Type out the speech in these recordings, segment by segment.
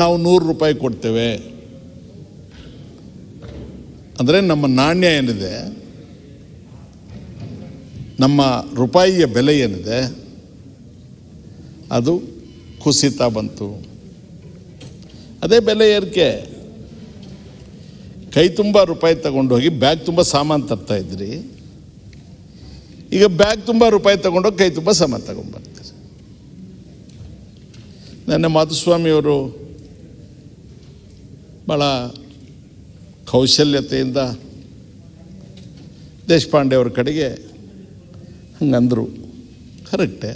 ನಾವು 100 ರೂಪಾಯಿ ಕೊಡ್ತೇವೆ ಅಂದರೆ ನಮ್ಮ ನಾಣ್ಯ ಏನಿದೆ, ನಮ್ಮ ರೂಪಾಯಿಯ ಬೆಲೆ ಏನಿದೆ ಅದು ಕುಸಿತ ಬಂತು. ಅದೇ ಬೆಲೆ ಏರಿಕೆ. ಕೈ ತುಂಬ ರೂಪಾಯಿ ತಗೊಂಡೋಗಿ ಬ್ಯಾಗ್ ತುಂಬ ಸಾಮಾನು ತರ್ತಾ ಇದ್ರಿ, ಈಗ ಬ್ಯಾಗ್ ತುಂಬ ರೂಪಾಯಿ ತಗೊಂಡೋಗಿ ಕೈ ತುಂಬ ಸಾಮಾನು ತಗೊಂಡ್ಬರ್ತೀರಿ. ನನ್ನ ಮಾಧುಸ್ವಾಮಿಯವರು ಭಾಳ ಕೌಶಲ್ಯತೆಯಿಂದ ದೇಶಪಾಂಡೆ ಅವ್ರ ಕಡೆಗೆ ಹಂಗಂದರು. ಕರೆಕ್ಟೇ.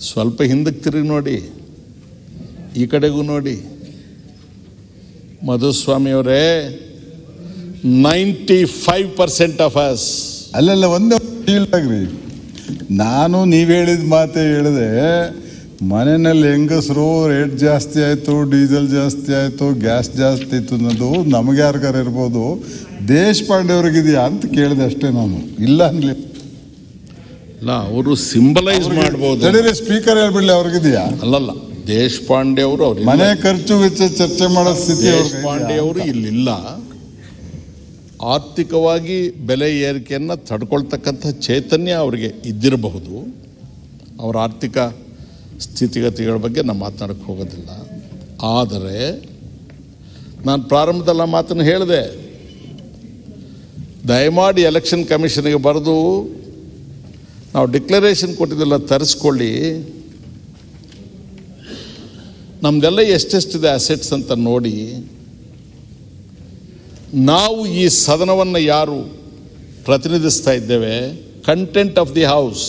ಸ್ವಲ್ಪ ಹಿಂದಕ್ಕೆ ತಿರುಗಿ ನೋಡಿ, ಈ ಕಡೆಗೂ ನೋಡಿ. ಮಧುಸ್ವಾಮಿಯವರೇ, 95% ಆಫ್ ಅಸ್ ಅಲ್ಲೆಲ್ಲ ಒಂದೇ ಫೀಲ್ಡಾಗ್ರಿ. ನಾನು ನೀವು ಹೇಳಿದ ಮಾತೇ ಹೇಳಿದೆ. ಮನೆಯಲ್ಲಿ ಹೆಂಗಸರು ರೇಟ್ ಜಾಸ್ತಿ ಆಯಿತು, ಡೀಸೆಲ್ ಜಾಸ್ತಿ ಆಯಿತು, ಗ್ಯಾಸ್ ಜಾಸ್ತಿ ಇತ್ತು ಅನ್ನೋದು ನಮಗೆ ಯಾರಿಗಾರ ಇರ್ಬೋದು, ದೇಶಪಾಂಡೆ ಅವ್ರಿಗಿದೆಯಾ ಅಂತ ಕೇಳಿದೆ ಅಷ್ಟೇ. ನಾನು ಇಲ್ಲ ಅನ್ಲಿ ಇಲ್ಲ, ಅವರು ಸಿಂಬಲೈಸ್ ಮಾಡ್ಬೋದು. ತಡೀರಿ, ಸ್ಪೀಕರ್ ಹೇಳ್ಬಿಡ್ಲಿ, ಅವ್ರಿಗಿದೆಯಾ? ಅಲ್ಲಲ್ಲ, ದೇಶಪಾಂಡೆ ಅವರು ಮನೆ ಖರ್ಚು ವೆಚ್ಚ ಚರ್ಚೆ ಮಾಡೋ ಸ್ಥಿತಿ ದೇಶಪಾಂಡೆ ಅವರು ಇಲ್ಲಿಲ್ಲ. ಆರ್ಥಿಕವಾಗಿ ಬೆಲೆ ಏರಿಕೆಯನ್ನು ತಡ್ಕೊಳ್ತಕ್ಕಂಥ ಚೈತನ್ಯ ಅವರಿಗೆ ಇದ್ದಿರಬಹುದು. ಅವರ ಆರ್ಥಿಕ ಸ್ಥಿತಿಗತಿಗಳ ಬಗ್ಗೆ ನಾನು ಮಾತನಾಡಕ್ಕೆ ಹೋಗೋದಿಲ್ಲ. ಆದರೆ ನಾನು ಪ್ರಾರಂಭದಲ್ಲಿ ಆ ಮಾತನ್ನು ಹೇಳಿದೆ, ದಯಮಾಡಿ ಎಲೆಕ್ಷನ್ ಕಮಿಷನ್ಗೆ ಬರೆದು ನಾವು ಡಿಕ್ಲರೇಷನ್ ಕೊಟ್ಟಿದ್ದೆಲ್ಲ ತರಿಸ್ಕೊಳ್ಳಿ, ನಮ್ಮದೆಲ್ಲ ಎಷ್ಟೆಷ್ಟಿದೆ ಅಸೆಟ್ಸ್ ಅಂತ ನೋಡಿ. ನಾವು ಈ ಸದನವನ್ನು ಯಾರು ಪ್ರತಿನಿಧಿಸ್ತಾ ಇದ್ದೇವೆ, ಕಂಟೆಂಟ್ ಆಫ್ ದಿ ಹೌಸ್,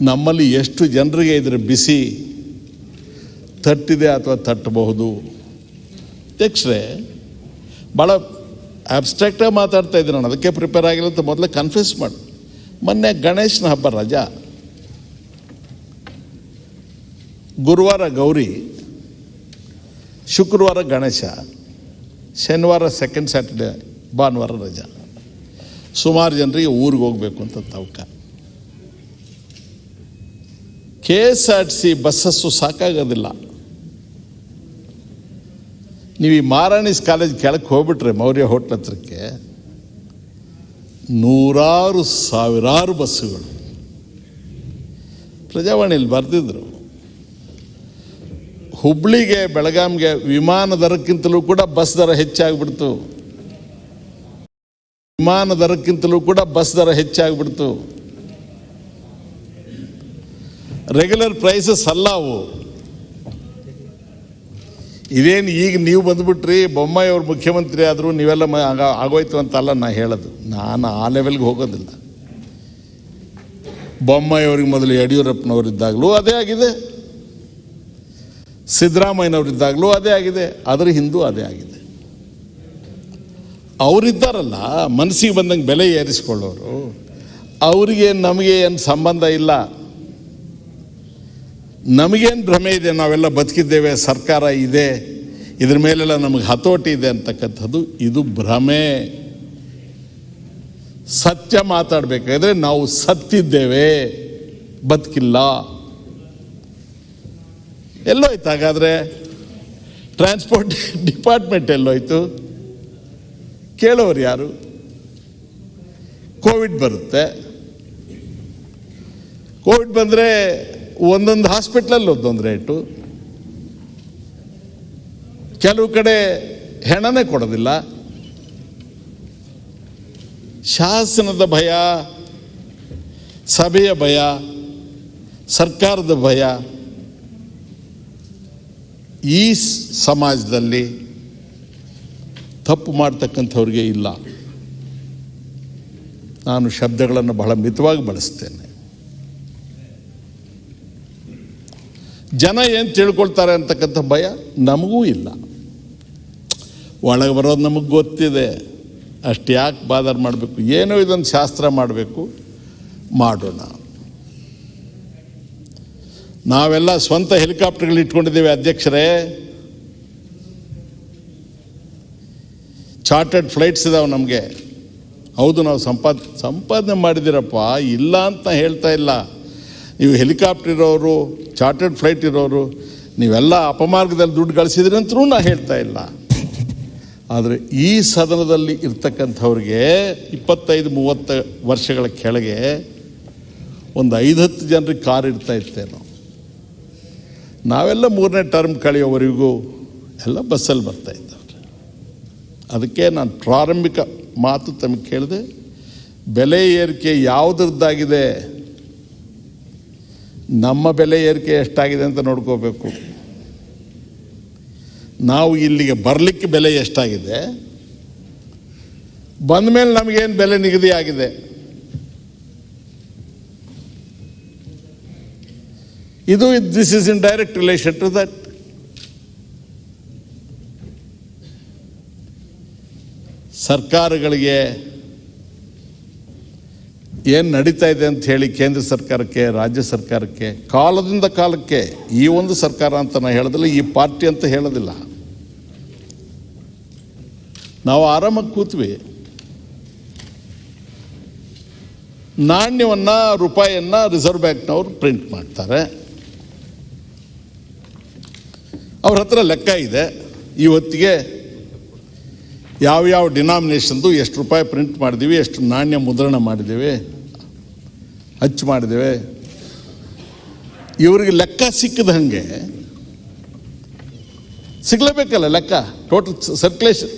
ನಮ್ಮಲ್ಲಿ ಎಷ್ಟು ಜನರಿಗೆ ಇದರ ಬಿಸಿ ತಟ್ಟಿದೆ ಅಥವಾ ತಟ್ಟಬಹುದು. ಅಧ್ಯಕ್ಷರೇ, ಭಾಳ ಆಬ್ಸ್ಟ್ರಾಕ್ಟಾಗಿ ಮಾತಾಡ್ತಾ ಇದ್ದೀನಿ ನಾನು, ಅದಕ್ಕೆ ಪ್ರಿಪೇರ್ ಆಗಿಲ್ಲ ಅಂತ ಮೊದಲೇ ಕನ್ಫ್ಯೂಸ್ ಮಾಡಿ. ಮೊನ್ನೆ ಗಣೇಶನ ಹಬ್ಬ ರಜಾ, ಗುರುವಾರ ಗೌರಿ, ಶುಕ್ರವಾರ ಗಣೇಶ, ಶನಿವಾರ ಸೆಕೆಂಡ್ ಸ್ಯಾಟರ್ಡೆ, ಭಾನುವಾರ ರಜಾ. ಸುಮಾರು ಜನರಿಗೆ ಊರಿಗೆ ಹೋಗಬೇಕು ಅಂತ ತವಕ. KSRTC buses ಸಾಕಾಗೋದಿಲ್ಲ. ನೀವು ಈ ಮಾರಾಣಿಸ್ ಕಾಲೇಜ್ ಕೆಳಕ್ಕೆ ಹೋಗ್ಬಿಟ್ರೆ ಮೌರ್ಯ ಹೋಟ್ಲ್ ಹತ್ರಕ್ಕೆ, ನೂರಾರು ಸಾವಿರಾರು ಬಸ್ಸುಗಳು. ಪ್ರಜಾವಾಣಿಯಲ್ಲಿ ಬರೆದಿದ್ರು, ಹುಬ್ಳಿಗೆ ಬೆಳಗಾಂಗೆ ವಿಮಾನ ದರಕ್ಕಿಂತಲೂ ಕೂಡ ಬಸ್ ದರ ಹೆಚ್ಚಾಗ್ಬಿಡ್ತು. ವಿಮಾನ ದರಕ್ಕಿಂತಲೂ ಕೂಡ ಬಸ್ ದರ ಹೆಚ್ಚಾಗ್ಬಿಡ್ತು. ರೆಗ್ಯುಲರ್ ಪ್ರೈಸಸ್ ಅಲ್ಲ ಅವು. ಇದೇನು ಈಗ ನೀವು ಬಂದುಬಿಟ್ರಿ, ಬೊಮ್ಮಾಯಿ ಅವ್ರು ಮುಖ್ಯಮಂತ್ರಿ ಆದರೂ ನೀವೆಲ್ಲ ಆಗೋಯ್ತು ಅಂತಲ್ಲ ನಾ ಹೇಳೋದು. ನಾನು ಆ ಲೆವೆಲ್ಗೆ ಹೋಗೋದಿಲ್ಲ. ಬೊಮ್ಮಾಯಿ ಅವ್ರಿಗೆ ಮೊದಲು ಯಡಿಯೂರಪ್ಪನವರಿದ್ದಾಗಲೂ ಅದೇ ಆಗಿದೆ, ಸಿದ್ದರಾಮಯ್ಯನವರಿದ್ದಾಗಲೂ ಅದೇ ಆಗಿದೆ, ಅದರ ಹಿಂದೂ ಅದೇ ಆಗಿದೆ. ಅವರಿದ್ದಾರಲ್ಲ ಮನಸ್ಸಿಗೆ ಬಂದಂಗೆ ಬೆಲೆ ಏರಿಸ್ಕೊಳ್ಳೋರು, ಅವರಿಗೆ ನಮಗೆ ಏನು ಸಂಬಂಧ ಇಲ್ಲ. ನಮಗೇನು ಭ್ರಮೆ ಇದೆ, ನಾವೆಲ್ಲ ಬದುಕಿದ್ದೇವೆ, ಸರ್ಕಾರ ಇದೆ, ಇದ್ರ ಮೇಲೆಲ್ಲ ನಮಗೆ ಹತೋಟಿ ಇದೆ ಅಂತಕ್ಕಂಥದ್ದು ಇದು ಭ್ರಮೆ. ಸತ್ಯ ಮಾತಾಡಬೇಕಾದ್ರೆ ನಾವು ಸತ್ತಿದ್ದೇವೆ, ಬದುಕಿಲ್ಲ. ಎಲ್ಲೋಯ್ತು ಹಾಗಾದರೆ? ಟ್ರಾನ್ಸ್ಪೋರ್ಟ್ ಡಿಪಾರ್ಟ್ಮೆಂಟ್ ಎಲ್ಲೋಯ್ತು? ಕೇಳೋರು ಯಾರು? ಕೋವಿಡ್ ಬರುತ್ತೆ, ಕೋವಿಡ್ ಬಂದರೆ ಒಂದೊಂದು ಹಾಸ್ಪಿಟ್ಲಲ್ಲಿ ಒಂದೊಂದು ರೇಟು, ಕೆಲವು ಕಡೆ ಹೆಣನೇ ಕೊಡೋದಿಲ್ಲ. ಶಾಸನದ ಭಯ, ಸಭೆಯ ಭಯ, ಸರ್ಕಾರದ ಭಯ ಈ ಸಮಾಜದಲ್ಲಿ ತಪ್ಪು ಮಾಡ್ತಕ್ಕಂಥವ್ರಿಗೆ ಇಲ್ಲ. ನಾನು ಶಬ್ದಗಳನ್ನು ಬಹಳ ಮಿತವಾಗಿ ಬಳಸ್ತೇನೆ. ಜನ ಏನು ತಿಳ್ಕೊಳ್ತಾರೆ ಅಂತಕ್ಕಂಥ ಭಯ ನಮಗೂ ಇಲ್ಲ. ಒಳಗೆ ಬರೋದು ನಮಗೆ ಗೊತ್ತಿದೆ, ಅಷ್ಟು ಯಾಕೆ ಬಾದರ್ ಮಾಡಬೇಕು? ಏನೋ ಇದೊಂದು ಶಾಸ್ತ್ರ ಮಾಡಬೇಕು, ಮಾಡೋಣ. ನಾವೆಲ್ಲ ಸ್ವಂತ ಹೆಲಿಕಾಪ್ಟರ್ಗಳು ಇಟ್ಕೊಂಡಿದ್ದೇವೆ ಅಧ್ಯಕ್ಷರೇ, ಚಾರ್ಟರ್ಡ್ ಫ್ಲೈಟ್ಸ್ ಇದಾವೆ ನಮಗೆ. ಹೌದು, ನಾವು ಸಂಪಾದನೆ ಮಾಡಿದ್ದೀರಪ್ಪ, ಇಲ್ಲ ಅಂತ ಹೇಳ್ತಾ ಇಲ್ಲ. ನೀವು ಹೆಲಿಕಾಪ್ಟರ್ ಇರೋರು, ಚಾರ್ಟರ್ಡ್ ಫ್ಲೈಟ್ ಇರೋರು, ನೀವೆಲ್ಲ ಅಪಮಾರ್ಗದಲ್ಲಿ ದುಡ್ಡು ಗಳಿಸಿದ್ರಿ ಅಂತಲೂ ನಾ ಹೇಳ್ತಾ ಇಲ್ಲ. ಆದರೆ ಈ ಸದನದಲ್ಲಿ ಇರ್ತಕ್ಕಂಥವ್ರಿಗೆ 25-30 ವರ್ಷಗಳ ಕೆಳಗೆ ಒಂದು 5-10 ಜನರಿಗೆ ಕಾರ್ ಇರ್ತಾ ಇತ್ತೇನೋ. ನಾವೆಲ್ಲ 3ನೇ ಟರ್ಮ್ ಕಳೆಯೋವರೆಗೂ ಎಲ್ಲ ಬಸ್ಸಲ್ಲಿ ಬರ್ತಾ ಇದ್ದವ್ರೆ. ಅದಕ್ಕೆ ನಾನು ಪ್ರಾರಂಭಿಕ ಮಾತು ತಮಗೆ ಕೇಳಿದೆ, ಬೆಲೆ ಏರಿಕೆ ಯಾವುದ್ರದ್ದಾಗಿದೆ, ನಮ್ಮ ಬೆಲೆ ಏರಿಕೆ ಎಷ್ಟಾಗಿದೆ ಅಂತ ನೋಡ್ಕೋಬೇಕು. ನಾವು ಇಲ್ಲಿಗೆ ಬರಲಿಕ್ಕೆ ಬೆಲೆ ಎಷ್ಟಾಗಿದೆ, ಬಂದ ಮೇಲೆ ನಮಗೇನು ಬೆಲೆ ನಿಗದಿ ಆಗಿದೆ. This is in direct relation to that. ಸರ್ಕಾರಗಳಿಗೆ ಏನು ನಡೀತಾ ಇದೆ ಅಂತ ಹೇಳಿ ಕೇಂದ್ರ ಸರ್ಕಾರಕ್ಕೆ, ರಾಜ್ಯ ಸರ್ಕಾರಕ್ಕೆ ಕಾಲದಿಂದ ಕಾಲಕ್ಕೆ, ಈ ಒಂದು ಸರ್ಕಾರ ಅಂತ ನಾನು ಹೇಳೋದಿಲ್ಲ, ಈ ಪಾರ್ಟಿ ಅಂತ ಹೇಳೋದಿಲ್ಲ, ನಾವು ಆರಾಮಾಗಿ ಕೂತ್ವಿ. ನಾಣ್ಯವನ್ನು, ರೂಪಾಯಿಯನ್ನು ರಿಸರ್ವ್ ಬ್ಯಾಂಕ್ನವರು ಪ್ರಿಂಟ್ ಮಾಡ್ತಾರೆ. ಅವ್ರ ಹತ್ರ ಲೆಕ್ಕ ಇದೆ, ಈ ಹೊತ್ತಿಗೆ ಯಾವ್ಯಾವ ಡಿನಾಮಿನೇಷನ್ದು ಎಷ್ಟು ರೂಪಾಯಿ ಪ್ರಿಂಟ್ ಮಾಡಿದ್ದೀವಿ, ಎಷ್ಟು ನಾಣ್ಯ ಮುದ್ರಣ ಮಾಡಿದ್ದೀವಿ, ಅಚ್ಚು ಮಾಡಿದ್ದೇವೆ. ಇವರಿಗೆ ಲೆಕ್ಕ ಸಿಕ್ಕಿದ ಹಾಗೆ ಸಿಗಲೇಬೇಕಲ್ಲ ಲೆಕ್ಕ, ಟೋಟಲ್ ಸರ್ಕ್ಯುಲೇಷನ್.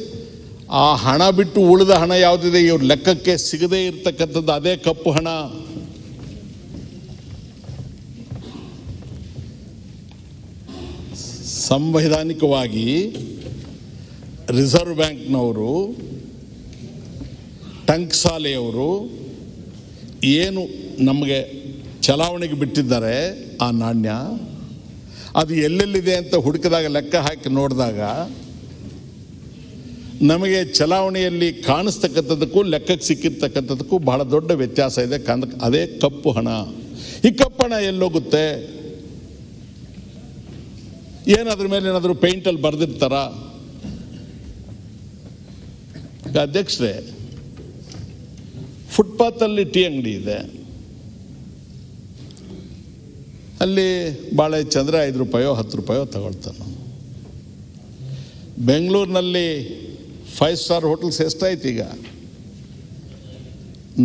ಆ ಹಣ ಬಿಟ್ಟು ಉಳಿದ ಹಣ ಯಾವುದಿದೆ ಇವ್ರ ಲೆಕ್ಕಕ್ಕೆ ಸಿಗದೇ ಇರತಕ್ಕಂಥದ್ದು ಅದೇ ಕಪ್ಪು ಹಣ. ಸಂವೈಧಾನಿಕವಾಗಿ ರಿಸರ್ವ್ ಬ್ಯಾಂಕ್ನವರು, ಟಂಕ್ಸಾಲೆಯವರು ಏನು ನಮಗೆ ಚಲಾವಣೆಗೆ ಬಿಟ್ಟಿದ್ದಾರೆ ಆ ನಾಣ್ಯ, ಅದು ಎಲ್ಲೆಲ್ಲಿದೆ ಅಂತ ಹುಡುಕಿದಾಗ, ಲೆಕ್ಕ ಹಾಕಿ ನೋಡಿದಾಗ ನಮಗೆ ಚಲಾವಣೆಯಲ್ಲಿ ಕಾಣಿಸ್ತಕ್ಕಂಥದ್ದಕ್ಕೂ ಲೆಕ್ಕಕ್ಕೆ ಸಿಕ್ಕಿರ್ತಕ್ಕಂಥದ್ದಕ್ಕೂ ಬಹಳ ದೊಡ್ಡ ವ್ಯತ್ಯಾಸ ಇದೆ. ಅದೇ ಕಪ್ಪು ಹಣ. ಈ ಕಪ್ಪು ಹಣ ಎಲ್ಲೋಗುತ್ತೆ? ಏನಾದ್ರ ಮೇಲೆ ಏನಾದರೂ ಪೇಂಟಲ್ಲಿ ಬರೆದಿರ್ತಾರ? ಅಧ್ಯಕ್ಷರೇ, ಫುಟ್ಪಾತಲ್ಲಿ ಟೀ ಅಂಗಡಿ ಇದೆ, ಅಲ್ಲಿ ಬಾಳೆ ಚಂದ್ರ 5 ರೂಪಾಯೋ 10 ರೂಪಾಯೋ ತಗೊಳ್ತಾನೆ. ಬೆಂಗಳೂರಿನಲ್ಲಿ 5 ಸ್ಟಾರ್ ಹೋಟೆಲ್ಸ್ ಎಷ್ಟಾಯ್ತು ಈಗ?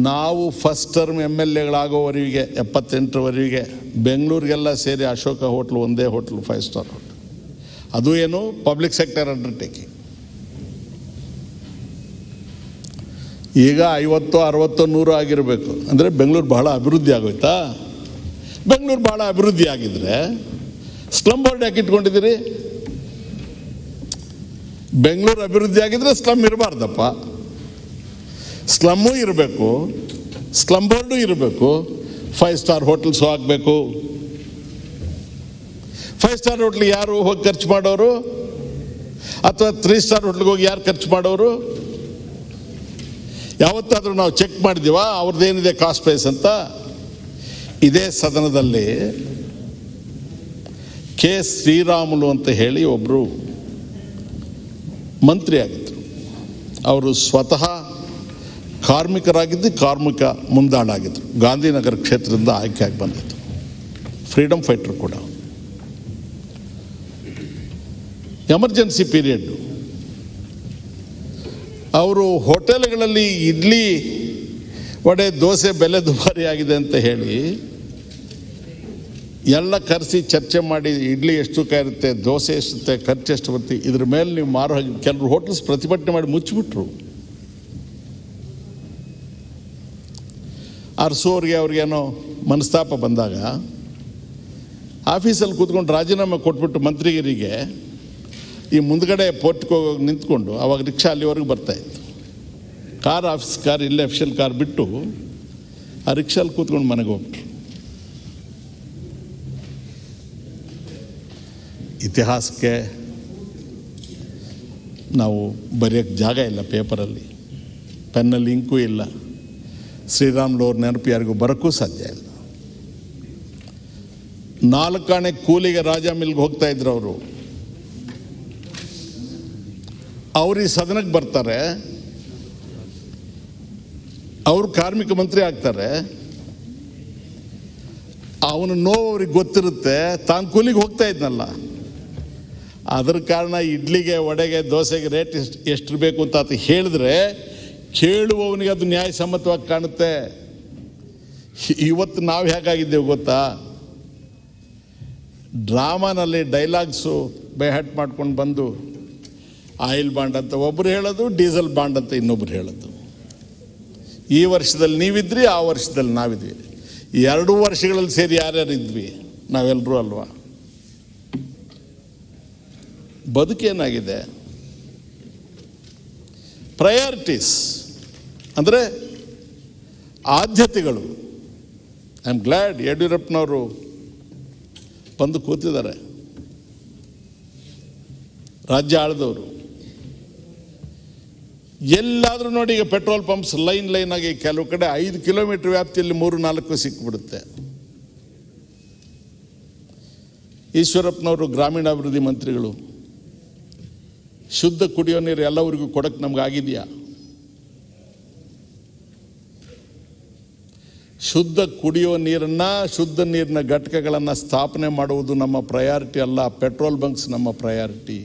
ನಾವು ಫಸ್ಟ್ ಟರ್ಮ್ MLAಗಳಾಗೋವರೆಗೆ 78ರವರೆಗೆ ಬೆಂಗಳೂರಿಗೆಲ್ಲ ಸೇರಿ ಅಶೋಕ ಹೋಟ್ಲು ಒಂದೇ ಹೋಟ್ಲು 5 ಸ್ಟಾರ್ ಹೋಟ್ಲು. ಅದು ಏನು ಪಬ್ಲಿಕ್ ಸೆಕ್ಟರ್ ಅಂಡರ್ಟೇಕಿಂಗ್. ಈಗ 50, 60, 100 ಆಗಿರಬೇಕು. ಅಂದರೆ ಬೆಂಗಳೂರು ಬಹಳ ಅಭಿವೃದ್ಧಿ ಆಗೋಯ್ತಾ? ಬೆಂಗಳೂರು ಬಹಳ ಅಭಿವೃದ್ಧಿ ಆಗಿದ್ರೆ ಸ್ಲಮ್ ಬೋರ್ಡ್ ಯಾಕೆ ಇಟ್ಕೊಂಡಿದ್ದೀರಿ? ಬೆಂಗಳೂರು ಅಭಿವೃದ್ಧಿ ಆಗಿದ್ರೆ ಸ್ಲಮ್ ಇರಬಾರ್ದಪ್ಪ. ಸ್ಲಮ್ಮು ಇರಬೇಕು, ಸ್ಲಮ್ ಬೋರ್ಡು ಇರಬೇಕು, 5 ಸ್ಟಾರ್ ಹೋಟೆಲ್ಸು ಆಗಬೇಕು. 5 ಸ್ಟಾರ್ ಹೋಟ್ಲಿಗೆ ಯಾರು ಹೋಗಿ ಖರ್ಚು ಮಾಡೋರು? ಅಥವಾ 3 ಸ್ಟಾರ್ ಹೋಟ್ಲಿಗೆ ಹೋಗಿ ಯಾರು ಖರ್ಚು ಮಾಡೋರು? ಯಾವತ್ತಾದರೂ ನಾವು ಚೆಕ್ ಮಾಡಿದೀವ ಅವ್ರದ್ದೇನಿದೆ ಕಾಸ್ಟ್ ಪ್ರೈಸ್ ಅಂತ? ಇದೇ ಸದನದಲ್ಲಿ ಕೆ ಶ್ರೀರಾಮುಲು ಅಂತ ಹೇಳಿ ಒಬ್ಬರು ಮಂತ್ರಿ ಆಗಿದ್ರು. ಅವರು ಸ್ವತಃ ಕಾರ್ಮಿಕರಾಗಿದ್ದು, ಕಾರ್ಮಿಕ ಮುಂದಾಳಾಗಿದ್ದರು. ಗಾಂಧಿನಗರ ಕ್ಷೇತ್ರದಿಂದ ಆಯ್ಕೆಯಾಗಿ ಬಂದಿದ್ದು, ಫ್ರೀಡಮ್ ಫೈಟರ್ ಕೂಡ. ಎಮರ್ಜೆನ್ಸಿ ಪೀರಿಯಡ್ಡು ಅವರು ಹೋಟೆಲ್ಗಳಲ್ಲಿ ಇಡ್ಲಿ, ವಡೆ, ದೋಸೆ ಬೆಲೆ ದುಬಾರಿ ಆಗಿದೆ ಅಂತ ಹೇಳಿ ಎಲ್ಲ ಕರೆಸಿ ಚರ್ಚೆ ಮಾಡಿ, ಇಡ್ಲಿ ಎಷ್ಟು ಇರುತ್ತೆ, ದೋಸೆ ಎಷ್ಟಿರುತ್ತೆ, ಖರ್ಚು ಎಷ್ಟು ಬರುತ್ತೆ, ಇದ್ರ ಮೇಲೆ ನೀವು ಮಾರೋ ಹಾಗೆ ಕೆಲವರು ಹೋಟೆಲ್ಸ್ ಪ್ರತಿಭಟನೆ ಮಾಡಿ ಮುಚ್ಚಿಬಿಟ್ರು. ಅರಸೋರಿಗೆ ಅವ್ರಿಗೇನೋ ಮನಸ್ತಾಪ ಬಂದಾಗ ಆಫೀಸಲ್ಲಿ ಕೂತ್ಕೊಂಡು ರಾಜೀನಾಮೆ ಕೊಟ್ಬಿಟ್ಟು ಮಂತ್ರಿಗಿರಿಗೆ ಈ ಮುಂದ್ಗಡೆ ಪೋರ್ಟ್ಗೆ ನಿಂತ್ಕೊಂಡು, ಅವಾಗ ರಿಕ್ಷಾ ಅಲ್ಲಿವರೆಗೂ ಬರ್ತಾಯಿತ್ತು. ಕಾರ್, ಆಫೀಸ್ ಕಾರ್, ಇಲ್ಲೇ ಅಫಿಷಿಯಲ್ ಕಾರ್ ಬಿಟ್ಟು ಆ ರಿಕ್ಷಾಲ್ಲಿ ಕೂತ್ಕೊಂಡು ಮನೆಗೆ ಹೋಗ್ಬಿಟ್ರು. ಇತಿಹಾಸಕ್ಕೆ ನಾವು ಬರೆಯೋಕ್ಕೆ ಜಾಗ ಇಲ್ಲ, ಪೇಪರಲ್ಲಿ ಪೆನ್ನಲ್ಲಿ ಇಂಕು ಇಲ್ಲ. ಶ್ರೀರಾಮುಲು ಅವ್ರ ನೆನಪು ಯಾರಿಗೂ ಬರೋಕ್ಕೂ ಸಾಧ್ಯ ಇಲ್ಲ. 4 ಆಣೆ ಕೂಲಿಗೆ ರಾಜ ಮಿಲ್ಗೆ ಹೋಗ್ತಾ ಇದ್ರು ಅವರು. ಅವ್ರು ಈ ಸದನಕ್ಕೆ ಬರ್ತಾರೆ, ಅವರು ಕಾರ್ಮಿಕ ಮಂತ್ರಿ ಆಗ್ತಾರೆ. ಅವನ ನೋವು ಅವ್ರಿಗೆ ಗೊತ್ತಿರುತ್ತೆ. ತಾನು ಕೂಲಿಗೆ ಹೋಗ್ತಾ ಇದ್ನಲ್ಲ, ಅದ್ರ ಕಾರಣ ಇಡ್ಲಿಗೆ ವಡೆಗೆ ದೋಸೆಗೆ ರೇಟ್ ಎಷ್ಟಿರಬೇಕು ಅಂತ ಆತ ಹೇಳಿದ್ರೆ ಕೇಳುವವನಿಗೆ ಅದು ನ್ಯಾಯಸಮ್ಮತವಾಗಿ ಕಾಣುತ್ತೆ. ಇವತ್ತು ನಾವು ಹೇಗಾಗಿದ್ದೇವೆ ಗೊತ್ತಾ, ಡ್ರಾಮಾನಲ್ಲಿ ಡೈಲಾಗ್ಸು ಬೈಹಟ್ ಮಾಡ್ಕೊಂಡು ಬಂದು ಆಯಿಲ್ ಬಾಂಡ್ ಅಂತ ಒಬ್ಬರು ಹೇಳೋದು, ಡೀಸೆಲ್ ಬಾಂಡ್ ಅಂತ ಇನ್ನೊಬ್ರು ಹೇಳೋದು. ಈ ವರ್ಷದಲ್ಲಿ ನೀವಿದ್ರಿ, ಆ ವರ್ಷದಲ್ಲಿ ನಾವಿದ್ವಿ. 2 ವರ್ಷಗಳಲ್ಲಿ ಸೇರಿ ಯಾರ್ಯಾರು ಇದ್ವಿ? ನಾವೆಲ್ಲರೂ ಅಲ್ವಾ? ಬದುಕೇನಾಗಿದೆ? ಪ್ರಯಾರಿಟೀಸ್ ಅಂದರೆ ಆದ್ಯತೆಗಳು. ಐ ಆಮ್ ಗ್ಲ್ಯಾಡ್ ಯಡಿಯೂರಪ್ಪನವರು ಬಂದು ಕೂತಿದ್ದಾರೆ, ರಾಜ್ಯ ಆಳಿದವರು. ಎಲ್ಲಾದರೂ ನೋಡಿ, ಈಗ ಪೆಟ್ರೋಲ್ ಪಂಪ್ಸ್ ಲೈನ್ ಆಗಿ ಕೆಲವು ಕಡೆ 5 ಕಿಲೋಮೀಟರ್ ವ್ಯಾಪ್ತಿಯಲ್ಲಿ 3-4 ಸಿಕ್ಕಿಬಿಡುತ್ತೆ. ಈಶ್ವರಪ್ಪನವರು ಗ್ರಾಮೀಣಾಭಿವೃದ್ಧಿ ಮಂತ್ರಿಗಳು, ಶುದ್ಧ ಕುಡಿಯೋ ನೀರು ಎಲ್ಲರಿಗೂ ಕೊಡಕ್ಕೆ ನಮಗಾಗಿದೆಯಾ? ಶುದ್ಧ ಕುಡಿಯೋ ನೀರನ್ನು, ಶುದ್ಧ ನೀರಿನ ಘಟಕಗಳನ್ನು ಸ್ಥಾಪನೆ ಮಾಡುವುದು ನಮ್ಮ ಪ್ರಯಾರಿಟಿ ಅಲ್ಲ. ಪೆಟ್ರೋಲ್ ಬಂಕ್ಸ್ ನಮ್ಮ ಪ್ರಯಾರಿಟಿ.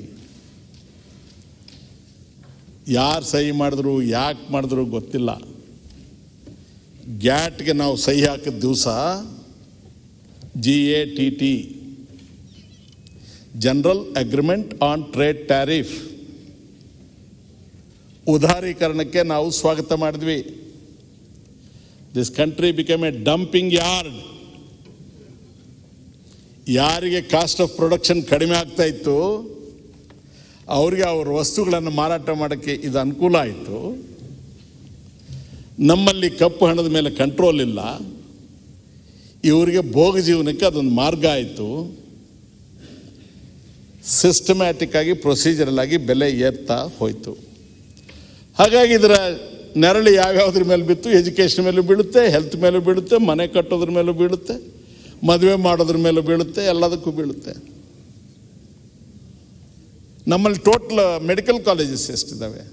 ಯಾರು ಸಹಿ ಮಾಡಿದ್ರು, ಯಾಕೆ ಮಾಡಿದ್ರು ಗೊತ್ತಿಲ್ಲ. ಗ್ಯಾಟ್ಗೆ ನಾವು ಸಹಿ ಹಾಕಿದ ದಿವಸ GATT, general agreement on trade tariff, ಉದಾರೀಕರಣಕ್ಕೆ ನಾವು ಸ್ವಾಗತ ಮಾಡಿದ್ವಿ. This country become a dumping yard. ಯಾರಿಗೆ ಕಾಸ್ಟ್ ಆಫ್ ಪ್ರೊಡಕ್ಷನ್ ಕಡಿಮೆ ಆಗ್ತಾ ಇತ್ತು ಅವ್ರಿಗೆ ಅವ್ರ ವಸ್ತುಗಳನ್ನು ಮಾರಾಟ ಮಾಡೋಕ್ಕೆ ಇದು ಅನುಕೂಲ ಆಯಿತು. ನಮ್ಮಲ್ಲಿ ಕಪ್ಪು ಹಣದ ಮೇಲೆ ಕಂಟ್ರೋಲ್ ಇಲ್ಲ, ಇವರಿಗೆ ಭೋಗ ಜೀವನಕ್ಕೆ ಅದೊಂದು ಮಾರ್ಗ ಆಯಿತು. ಸಿಸ್ಟಮ್ಯಾಟಿಕ್ ಆಗಿ, ಪ್ರೊಸೀಜರಲ್ ಆಗಿ ಬೆಲೆ ಏರ್ತಾ ಹೋಯಿತು. ಹಾಗಾಗಿ ಇದರ ನೆರಳು ಯಾವ್ಯಾವ್ದ್ರ ಮೇಲೆ ಬಿತ್ತು? ಎಜುಕೇಷನ್ ಮೇಲೂ ಬೀಳುತ್ತೆ, ಹೆಲ್ತ್ ಮೇಲೂ ಬೀಳುತ್ತೆ, ಮನೆ ಕಟ್ಟೋದ್ರ ಮೇಲೂ ಬೀಳುತ್ತೆ, ಮದುವೆ ಮಾಡೋದ್ರ ಮೇಲೂ ಬೀಳುತ್ತೆ, ಎಲ್ಲದಕ್ಕೂ ಬೀಳುತ್ತೆ. ನಮ್ಮಲ್ಲಿ ಟೋಟಲ್ ಮೆಡಿಕಲ್ ಕಾಲೇಜಸ್ ಎಷ್ಟಿದ್ದಾವೆ?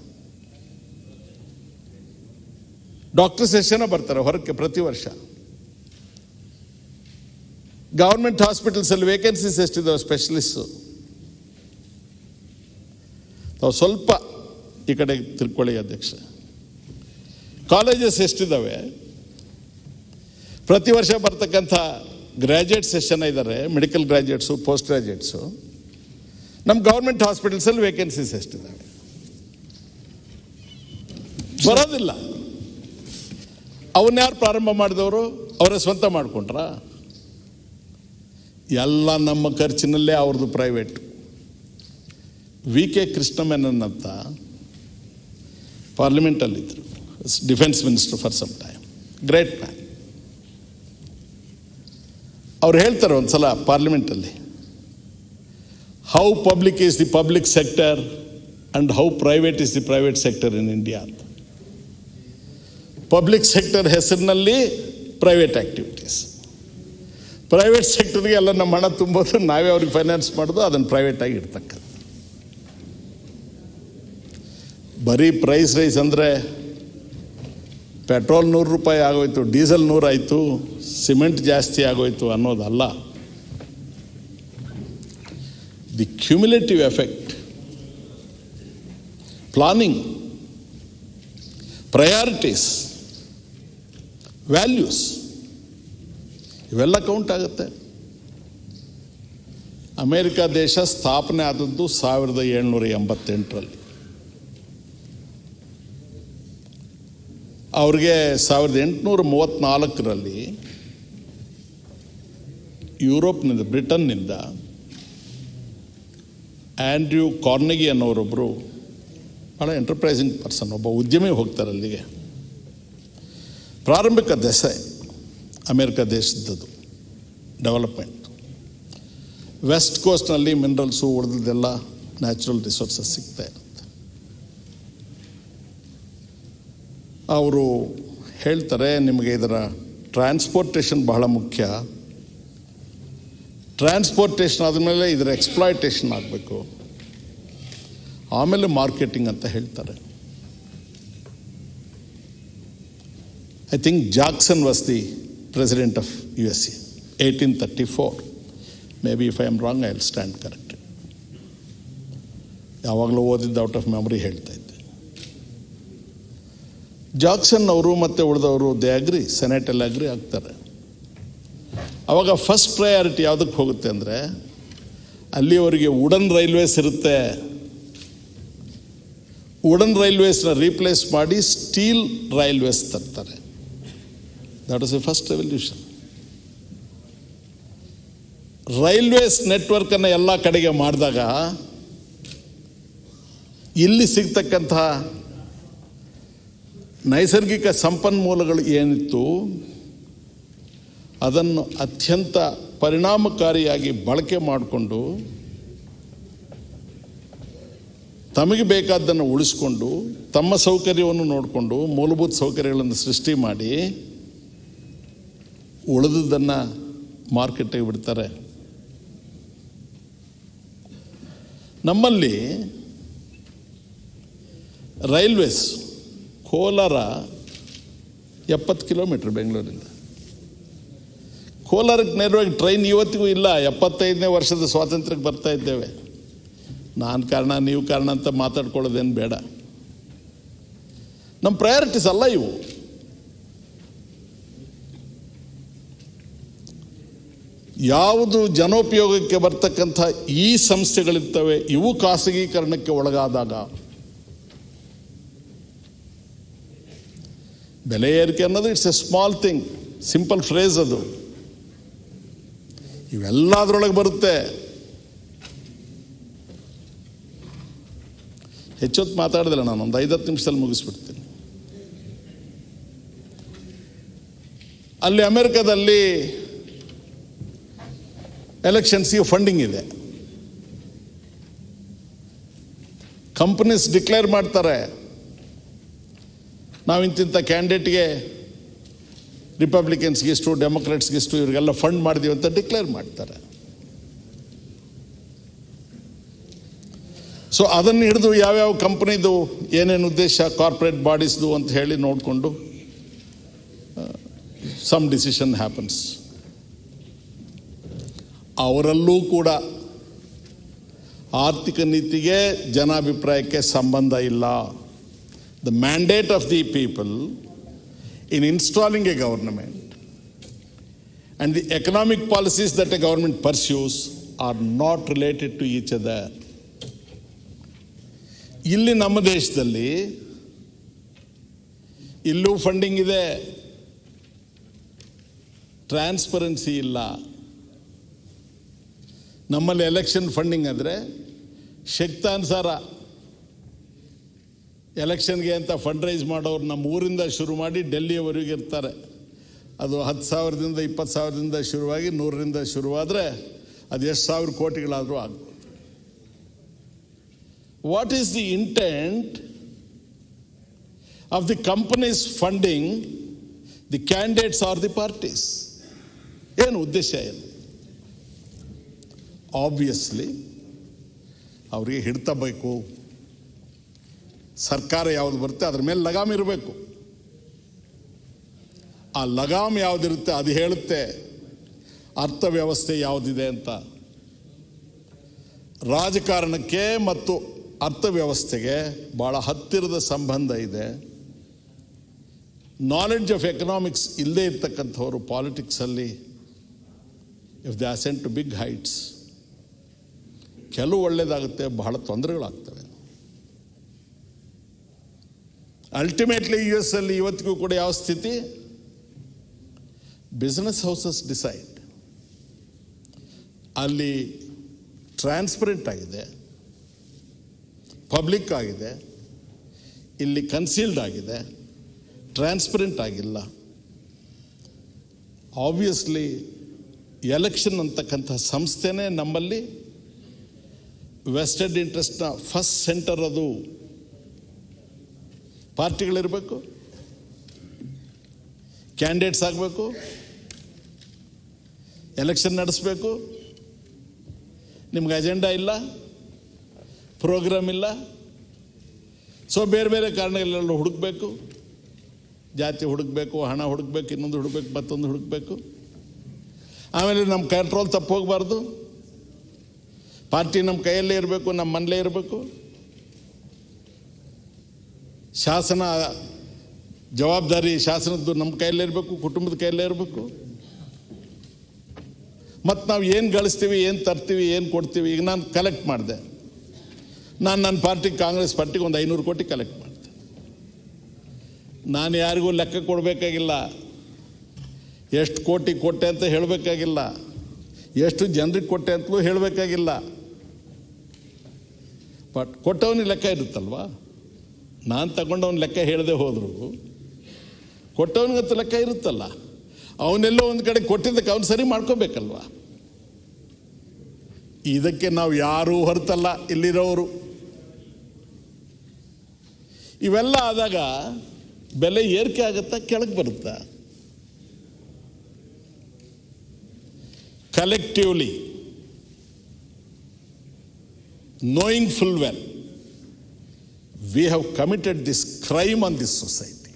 ಡಾಕ್ಟರ್ಸ್ ಎಷ್ಟು ಜನ ಬರ್ತಾರೆ ಹೊರಕ್ಕೆ ಪ್ರತಿ ವರ್ಷ? ಗೌರ್ಮೆಂಟ್ ಹಾಸ್ಪಿಟಲ್ಸಲ್ಲಿ ವೇಕೆನ್ಸೀಸ್ ಎಷ್ಟಿದ್ದಾವೆ ಸ್ಪೆಷಲಿಸ್ಟು? ನಾವು ಸ್ವಲ್ಪ ಈ ಕಡೆ ತಿರ್ಕೊಳ್ಳಿ ಅಧ್ಯಕ್ಷ. ಕಾಲೇಜಸ್ ಎಷ್ಟಿದ್ದಾವೆ? ಪ್ರತಿ ವರ್ಷ ಬರ್ತಕ್ಕಂಥ ಗ್ರ್ಯಾಜುಯೇಟ್ಸ್ ಎಷ್ಟು ಜನ ಇದ್ದಾರೆ? Medical graduates, post graduates. ನಮ್ಮ ಗೌರ್ಮೆಂಟ್ ಹಾಸ್ಪಿಟಲ್ಸಲ್ಲಿ ವೇಕೆನ್ಸೀಸ್ ಎಷ್ಟಿದ್ದಾವೆ? ಬರೋದಿಲ್ಲ. ಅವನ್ನ ಯಾರು ಪ್ರಾರಂಭ ಮಾಡಿದವರು? ಅವರೇ ಸ್ವಂತ ಮಾಡಿಕೊಂಡ್ರ? ಎಲ್ಲ ನಮ್ಮ ಖರ್ಚಿನಲ್ಲೇ ಅವ್ರದ್ದು ಪ್ರೈವೇಟ್. VK ಕೃಷ್ಣಮೆನನ್ ಅಂತ ಪಾರ್ಲಿಮೆಂಟಲ್ಲಿದ್ದರು, defence minister for some time, great man. ಅವ್ರು ಹೇಳ್ತಾರೆ ಒಂದು ಸಲ ಪಾರ್ಲಿಮೆಂಟಲ್ಲಿ, how public is the public sector and how private is the private sector in India ಅಂತ. ಪಬ್ಲಿಕ್ ಸೆಕ್ಟರ್ ಹೆಸರಿನಲ್ಲಿ ಪ್ರೈವೇಟ್ ಆ್ಯಕ್ಟಿವಿಟೀಸ್, ಪ್ರೈವೇಟ್ ಸೆಕ್ಟರ್ಗೆ ಎಲ್ಲ ನಮ್ಮ ಹಣ ತುಂಬೋದು, ನಾವೇ ಅವ್ರಿಗೆ ಫೈನಾನ್ಸ್ ಮಾಡೋದು, ಅದನ್ನು ಪ್ರೈವೇಟಾಗಿ ಇಡ್ತಕ್ಕಂಥ. ಬರೀ ಪ್ರೈಸ್ ರೈಸ್ ಅಂದರೆ ಪೆಟ್ರೋಲ್ 100 ರೂಪಾಯಿ ಆಗೋಯ್ತು, ಡೀಸೆಲ್ 100 ಆಯಿತು, ಸಿಮೆಂಟ್ ಜಾಸ್ತಿ ಆಗೋಯ್ತು ಅನ್ನೋದಲ್ಲ. The cumulative effect, planning, priorities, values, ಇವೆಲ್ಲ ಕೌಂಟ್ ಆಗುತ್ತೆ. ಅಮೇರಿಕಾ ದೇಶ ಸ್ಥಾಪನೆ ಆದದ್ದು 1788ರಲ್ಲಿ. ಅವ್ರಿಗೆ 1834ರಲ್ಲಿ ಯುರೋಪ್ನಿಂದ, ಬ್ರಿಟನ್ನಿಂದ ಆ್ಯಂಡ್ರ್ಯೂ ಕಾರ್ನೆಗಿ ಅನ್ನೋರೊಬ್ಬರು ಭಾಳ ಎಂಟರ್ಪ್ರೈಸಿಂಗ್ ಪರ್ಸನ್, ಒಬ್ಬ ಉದ್ಯಮಿ ಹೋಗ್ತಾರೆ ಅಲ್ಲಿಗೆ. ಪ್ರಾರಂಭಿಕ ದೆಸೆ ಅಮೇರಿಕಾ ದೇಶದ್ದು ಡೆವಲಪ್ಮೆಂಟ್. ವೆಸ್ಟ್ ಕೋಸ್ಟ್ನಲ್ಲಿ ಮಿನರಲ್ಸು, ಉಳಿದೆಲ್ಲ ನ್ಯಾಚುರಲ್ ರಿಸೋರ್ಸಸ್ ಸಿಗ್ತಾ ಇರುತ್ತೆ. ಅವರು ಹೇಳ್ತಾರೆ, ನಿಮಗೆ ಇದರ ಟ್ರಾನ್ಸ್ಪೋರ್ಟೇಷನ್ ಬಹಳ ಮುಖ್ಯ. ಟ್ರಾನ್ಸ್ಪೋರ್ಟೇಷನ್ ಆದಮೇಲೆ ಇದರ ಎಕ್ಸ್ಪ್ಲಾಯ್ಟೇಷನ್ ಆಗಬೇಕು, ಆಮೇಲೆ ಮಾರ್ಕೆಟಿಂಗ್ ಅಂತ ಹೇಳ್ತಾರೆ. I think Jackson was the president of USA, 1834. Maybe if I am wrong, I will stand corrected. ಯಾವಾಗಲೂ ಓದಿದ್ದು ಔಟ್ ಆಫ್ ಮೆಮೊರಿ ಹೇಳ್ತಾ ಇದ್ದೆ. ಜಾಕ್ಸನ್ ಅವರು ಮತ್ತು ಉಳಿದವರು ದೇ ಅಗ್ರಿ, ಸೆನೆಟಲ್ಲಿ ಅಗ್ರಿ ಆಗ್ತಾರೆ. ಆವಾಗ ಫಸ್ಟ್ ಪ್ರಯಾರಿಟಿ ಯಾವುದಕ್ಕೆ ಹೋಗುತ್ತೆ ಅಂದರೆ, ಅಲ್ಲಿವರೆಗೆ ವುಡನ್ ರೈಲ್ವೇಸ್ ಇರುತ್ತೆ, ವುಡನ್ ರೈಲ್ವೇಸ್ನ ರೀಪ್ಲೇಸ್ ಮಾಡಿ ಸ್ಟೀಲ್ ರೈಲ್ವೇಸ್ ತರ್ತಾರೆ. That was a first revolution. Railways ನೆಟ್ವರ್ಕನ್ನು ಎಲ್ಲ ಕಡೆಗೆ ಮಾಡಿದಾಗ ಇಲ್ಲಿ ಸಿಗ್ತಕ್ಕಂತಹ ನೈಸರ್ಗಿಕ ಸಂಪನ್ಮೂಲಗಳು ಏನಿತ್ತು ಅದನ್ನು ಅತ್ಯಂತ ಪರಿಣಾಮಕಾರಿಯಾಗಿ ಬಳಕೆ ಮಾಡಿಕೊಂಡು ತಮಗೆ ಬೇಕಾದ್ದನ್ನು ಉಳಿಸ್ಕೊಂಡು ತಮ್ಮ ಸೌಕರ್ಯವನ್ನು ನೋಡಿಕೊಂಡು ಮೂಲಭೂತ ಸೌಕರ್ಯಗಳನ್ನು ಸೃಷ್ಟಿ ಮಾಡಿ ಉಳಿದುದನ್ನು ಮಾರ್ಕೆಟಿಗೆ ಬಿಡ್ತಾರೆ. ನಮ್ಮಲ್ಲಿ ರೈಲ್ವೇಸ್ ಕೋಲಾರ 70 ಕಿಲೋಮೀಟ್ರ್ ಬೆಂಗಳೂರಿಂದ. ಕೋಲಾರಕ್ಕೆ ನೇರವಾಗಿ ಟ್ರೈನ್ ಇವತ್ತಿಗೂ ಇಲ್ಲ. 75ನೇ ವರ್ಷದ ಸ್ವಾತಂತ್ರ್ಯಕ್ಕೆ ಬರ್ತಾ ಇದ್ದೇವೆ. ನಾನು ಕಾರಣ ನೀವು ಕಾರಣ ಅಂತ ಮಾತಾಡ್ಕೊಳ್ಳೋದೇನು ಬೇಡ. ನಮ್ಮ ಪ್ರಯಾರಿಟೀಸ್ ಅಲ್ಲ ಇವು. ಯಾವುದು ಜನೋಪಯೋಗಕ್ಕೆ ಬರ್ತಕ್ಕಂಥ ಈ ಸಂಸ್ಥೆಗಳಿರ್ತವೆ, ಇವು ಖಾಸಗೀಕರಣಕ್ಕೆ ಒಳಗಾದಾಗ ಬೆಲೆ ಏರಿಕೆ ಅನ್ನೋದು it's A small thing, simple phrase ಅದು. ಇವೆಲ್ಲದರೊಳಗೆ ಬರುತ್ತೆ. ಹೆಚ್ಚೊತ್ತು ಮಾತಾಡಿದ್ರೆ ನಾನು ಒಂದು 5-10 ನಿಮಿಷದಲ್ಲಿ ಮುಗಿಸ್ಬಿಡ್ತೀನಿ. ಅಲ್ಲಿ ಅಮೆರಿಕದಲ್ಲಿ ಎಲೆಕ್ಷನ್ಸ್ಗೆ ಫಂಡಿಂಗ್ ಇದೆ. ಕಂಪನೀಸ್ ಡಿಕ್ಲೇರ್ ಮಾಡ್ತಾರೆ, ನಾವು ಇಂತಿಂಥ ಕ್ಯಾಂಡಿಡೇಟ್ಗೆ ರಿಪಬ್ಲಿಕನ್ಸ್ಗೆ ಇಷ್ಟು, ಡೆಮೊಕ್ರಾಟ್ಸ್ಗೆ ಇಷ್ಟು, ಇವರಿಗೆಲ್ಲ ಫಂಡ್ ಮಾಡಿದೀವಿ ಅಂತ ಡಿಕ್ಲೇರ್ ಮಾಡ್ತಾರೆ. ಸೊ ಅದನ್ನು ಹಿಡಿದು ಯಾವ್ಯಾವ ಕಂಪ್ನಿದು ಏನೇನು ಉದ್ದೇಶ, ಕಾರ್ಪೊರೇಟ್ ಬಾಡೀಸ್ದು ಅಂತ ಹೇಳಿ ನೋಡಿಕೊಂಡು ಸಮ್ ಡಿಸಿಷನ್ ಹ್ಯಾಪನ್ಸ್. ಅವರಲ್ಲೂ ಕೂಡ ಆರ್ಥಿಕ ನೀತಿಗೆ ಜನಾಭಿಪ್ರಾಯಕ್ಕೆ ಸಂಬಂಧ ಇಲ್ಲ. The mandate of the people in installing a government and the economic policies that a government pursues are not related to each other. ಇಲ್ಲಿ ನಮ್ಮ ದೇಶದಲ್ಲಿ ಇಲ್ಲೂ ಫಂಡಿಂಗ್ ಇದೆ, ಟ್ರಾನ್ಸ್ಪರೆನ್ಸಿ ಇಲ್ಲ. ನಮ್ಮಲ್ಲಿ ಎಲೆಕ್ಷನ್ ಫಂಡಿಂಗ್ ಅಂದರೆ ಶಕ್ತಾನುಸಾರ ಎಲೆಕ್ಷನ್ಗೆ ಅಂತ ಫಂಡ್ ರೈಸ್ ಮಾಡೋರು ನಮ್ಮ ಊರಿಂದ ಶುರು ಮಾಡಿ ಡೆಲ್ಲಿಯವರೆಗೆ ಇರ್ತಾರೆ. ಅದು 10,000ದಿಂದ 20,000ದಿಂದ ಶುರುವಾಗಿ 100ರಿಂದ ಶುರುವಾದರೆ ಅದು ಎಷ್ಟು ಸಾವಿರ ಕೋಟಿಗಳಾದರೂ ಆಗ್ಬೋದು. What is the intent of the companies funding the candidates R the parties? ಏನು ಉದ್ದೇಶ ಏನು? ಆಬ್ವಿಯಸ್ಲಿ ಅವರಿಗೆ ಹಿಡ್ತಬೇಕು. ಸರ್ಕಾರ ಯಾವುದು ಬರುತ್ತೆ ಅದ್ರ ಮೇಲೆ ಲಗಾಮ್ ಇರಬೇಕು. ಆ ಲಗಾಮ್ ಯಾವುದಿರುತ್ತೆ ಅದು ಹೇಳುತ್ತೆ ಅರ್ಥವ್ಯವಸ್ಥೆ ಯಾವುದಿದೆ ಅಂತ. ರಾಜಕಾರಣಕ್ಕೆ ಮತ್ತು ಅರ್ಥವ್ಯವಸ್ಥೆಗೆ ಭಾಳ ಹತ್ತಿರದ ಸಂಬಂಧ ಇದೆ. ನಾಲೆಡ್ಜ್ ಆಫ್ ಎಕನಾಮಿಕ್ಸ್ ಇಲ್ಲದೆ ಇರ್ತಕ್ಕಂಥವರು ಪಾಲಿಟಿಕ್ಸಲ್ಲಿ if they ascent to big heights, ಕೆಲವು ಒಳ್ಳೆಯದಾಗುತ್ತೆ, ಬಹಳ ತೊಂದರೆಗಳಾಗ್ತವೆ. ಅಲ್ಟಿಮೇಟ್ಲಿ US ಅಲ್ಲಿ ಇವತ್ತಿಗೂ ಕೂಡ ಯಾವ ಸ್ಥಿತಿ? Business houses decide. ಅಲ್ಲಿ ಟ್ರಾನ್ಸ್ಪರೆಂಟ್ ಆಗಿದೆ, ಪಬ್ಲಿಕ್ ಆಗಿದೆ. ಇಲ್ಲಿ ಕನ್ಸೀಲ್ಡ್ ಆಗಿದೆ, ಟ್ರಾನ್ಸ್ಪರೆಂಟ್ ಆಗಿಲ್ಲ. ಆಬ್ವಿಯಸ್ಲಿ ಎಲೆಕ್ಷನ್ ಅಂತಕ್ಕಂಥ ಸಂಸ್ಥೆನೇ ನಮ್ಮಲ್ಲಿ ವೆಸ್ಟೆಡ್ ಇಂಟ್ರೆಸ್ಟ್ನ ಫಸ್ಟ್ ಸೆಂಟರ್. ಅದು ಪಾರ್ಟಿಗಳಿರಬೇಕು, ಕ್ಯಾಂಡಿಡೇಟ್ಸ್ ಆಗಬೇಕು, ಎಲೆಕ್ಷನ್ ನಡೆಸಬೇಕು. ನಿಮ್ಗೆ ಅಜೆಂಡಾ ಇಲ್ಲ, ಪ್ರೋಗ್ರಾಮ್ ಇಲ್ಲ. ಸೊ ಬೇರೆ ಬೇರೆ ಕಾರಣಗಳೆಲ್ಲ ಹುಡುಕಬೇಕು. ಜಾತಿ ಹುಡುಕಬೇಕು, ಹಣ ಹುಡುಕಬೇಕು, ಇನ್ನೊಂದು ಹುಡುಕಬೇಕು, ಮತ್ತೊಂದು ಹುಡುಕಬೇಕು. ಆಮೇಲೆ ನಮ್ಮ ಕಂಟ್ರೋಲ್ ತಪ್ಪು ಹೋಗಬಾರ್ದು. ಪಾರ್ಟಿ ನಮ್ಮ ಕೈಯಲ್ಲೇ ಇರಬೇಕು, ನಮ್ಮ ಮನೇಲೇ ಇರಬೇಕು. ಶಾಸನ ಜವಾಬ್ದಾರಿ ಶಾಸನದ್ದು ನಮ್ಮ ಕೈಯಲ್ಲೇ ಇರಬೇಕು, ಕುಟುಂಬದ ಕೈಯಲ್ಲೇ ಇರಬೇಕು. ಮತ್ತು ನಾವು ಏನು ಗಳಿಸ್ತೀವಿ, ಏನು ತರ್ತೀವಿ, ಏನು ಕೊಡ್ತೀವಿ. ಈಗ ನಾನು ಕಲೆಕ್ಟ್ ಮಾಡಿದೆ, ನಾನು ನನ್ನ ಪಾರ್ಟಿಗೆ, ಕಾಂಗ್ರೆಸ್ ಪಾರ್ಟಿಗೆ ಒಂದು 500 ಕೋಟಿ ಕಲೆಕ್ಟ್ ಮಾಡಿದೆ. ನಾನು ಯಾರಿಗೂ ಲೆಕ್ಕ ಕೊಡಬೇಕಾಗಿಲ್ಲ, ಎಷ್ಟು ಕೋಟಿ ಕೊಟ್ಟೆ ಅಂತ ಹೇಳಬೇಕಾಗಿಲ್ಲ, ಎಷ್ಟು ಜನರಿಗೆ ಕೊಟ್ಟೆ ಅಂತಲೂ ಹೇಳಬೇಕಾಗಿಲ್ಲ. ಬಟ್ ಕೊಟ್ಟವನಿಗೆ ಲೆಕ್ಕ ಇರುತ್ತಲ್ವ. ನಾನು ತಗೊಂಡವನ ಲೆಕ್ಕ ಹೇಳದೆ ಹೋದರೂ ಕೊಟ್ಟವನಿಗಂತೂ ಲೆಕ್ಕ ಇರುತ್ತಲ್ಲ. ಅವನೆಲ್ಲೋ ಒಂದು ಕಡೆ ಕೊಟ್ಟಿದ್ದಕ್ಕೆ ಅವನು ಸರಿ ಮಾಡ್ಕೋಬೇಕಲ್ವ. ಇದಕ್ಕೆ ನಾವು ಯಾರೂ ಹೊರತಲ್ಲ, ಇಲ್ಲಿರೋರು. ಇವೆಲ್ಲ ಆದಾಗ ಬೆಲೆ ಏರಿಕೆ ಆಗುತ್ತಾ, ಕೆಳಗೆ ಬರುತ್ತಾ? Collectively knowing full well we have committed this crime on this society.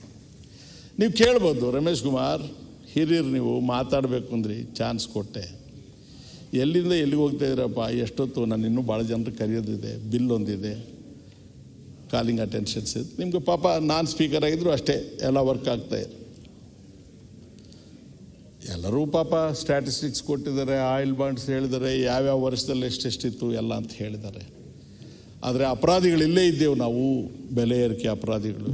ನೀವು ಕೇಳ್ಬೋದು, ರಮೇಶ್ ಕುಮಾರ್ ಹಿರಿಯರು, ನೀವು ಮಾತಾಡಬೇಕು ಅಂದ್ರಿ, ಚಾನ್ಸ್ ಕೊಟ್ಟೆ, ಎಲ್ಲಿಂದ ಎಲ್ಲಿಗೆ ಹೋಗ್ತಾ ಇದ್ದೀರಪ್ಪ, ಎಷ್ಟೊತ್ತು, ನಾನು ಇನ್ನೂ ಭಾಳ ಜನರು ಕರೆಯೋದಿದೆ, ಬಿಲ್ ಒಂದಿದೆ, ಕಾಲಿಂಗ್ ಅಟೆನ್ಷನ್ಸ್ ಇದೆ. ನಿಮಗೆ ಪಾಪ ನಾನು ಸ್ಪೀಕರ್ ಆಗಿದ್ರು ಅಷ್ಟೇ ಎಲ್ಲ ವರ್ಕ್ ಆಗ್ತಾಯಿದೆ. ಎಲ್ಲರೂ ಪಾಪ ಸ್ಟ್ಯಾಟಿಸ್ಟಿಕ್ಸ್ ಕೊಟ್ಟಿದ್ದಾರೆ, ಆಯಿಲ್ ಬಾಂಡ್ಸ್ ಹೇಳಿದ್ದಾರೆ, ಯಾವ್ಯಾವ ವರ್ಷದಲ್ಲಿ ಎಷ್ಟೆಷ್ಟಿತ್ತು ಎಲ್ಲ ಅಂತ ಹೇಳಿದ್ದಾರೆ. ಆದರೆ ಅಪರಾಧಿಗಳು ಇಲ್ಲೇ ಇದ್ದೇವೆ ನಾವು, ಬೆಲೆ ಏರಿಕೆ ಅಪರಾಧಿಗಳು.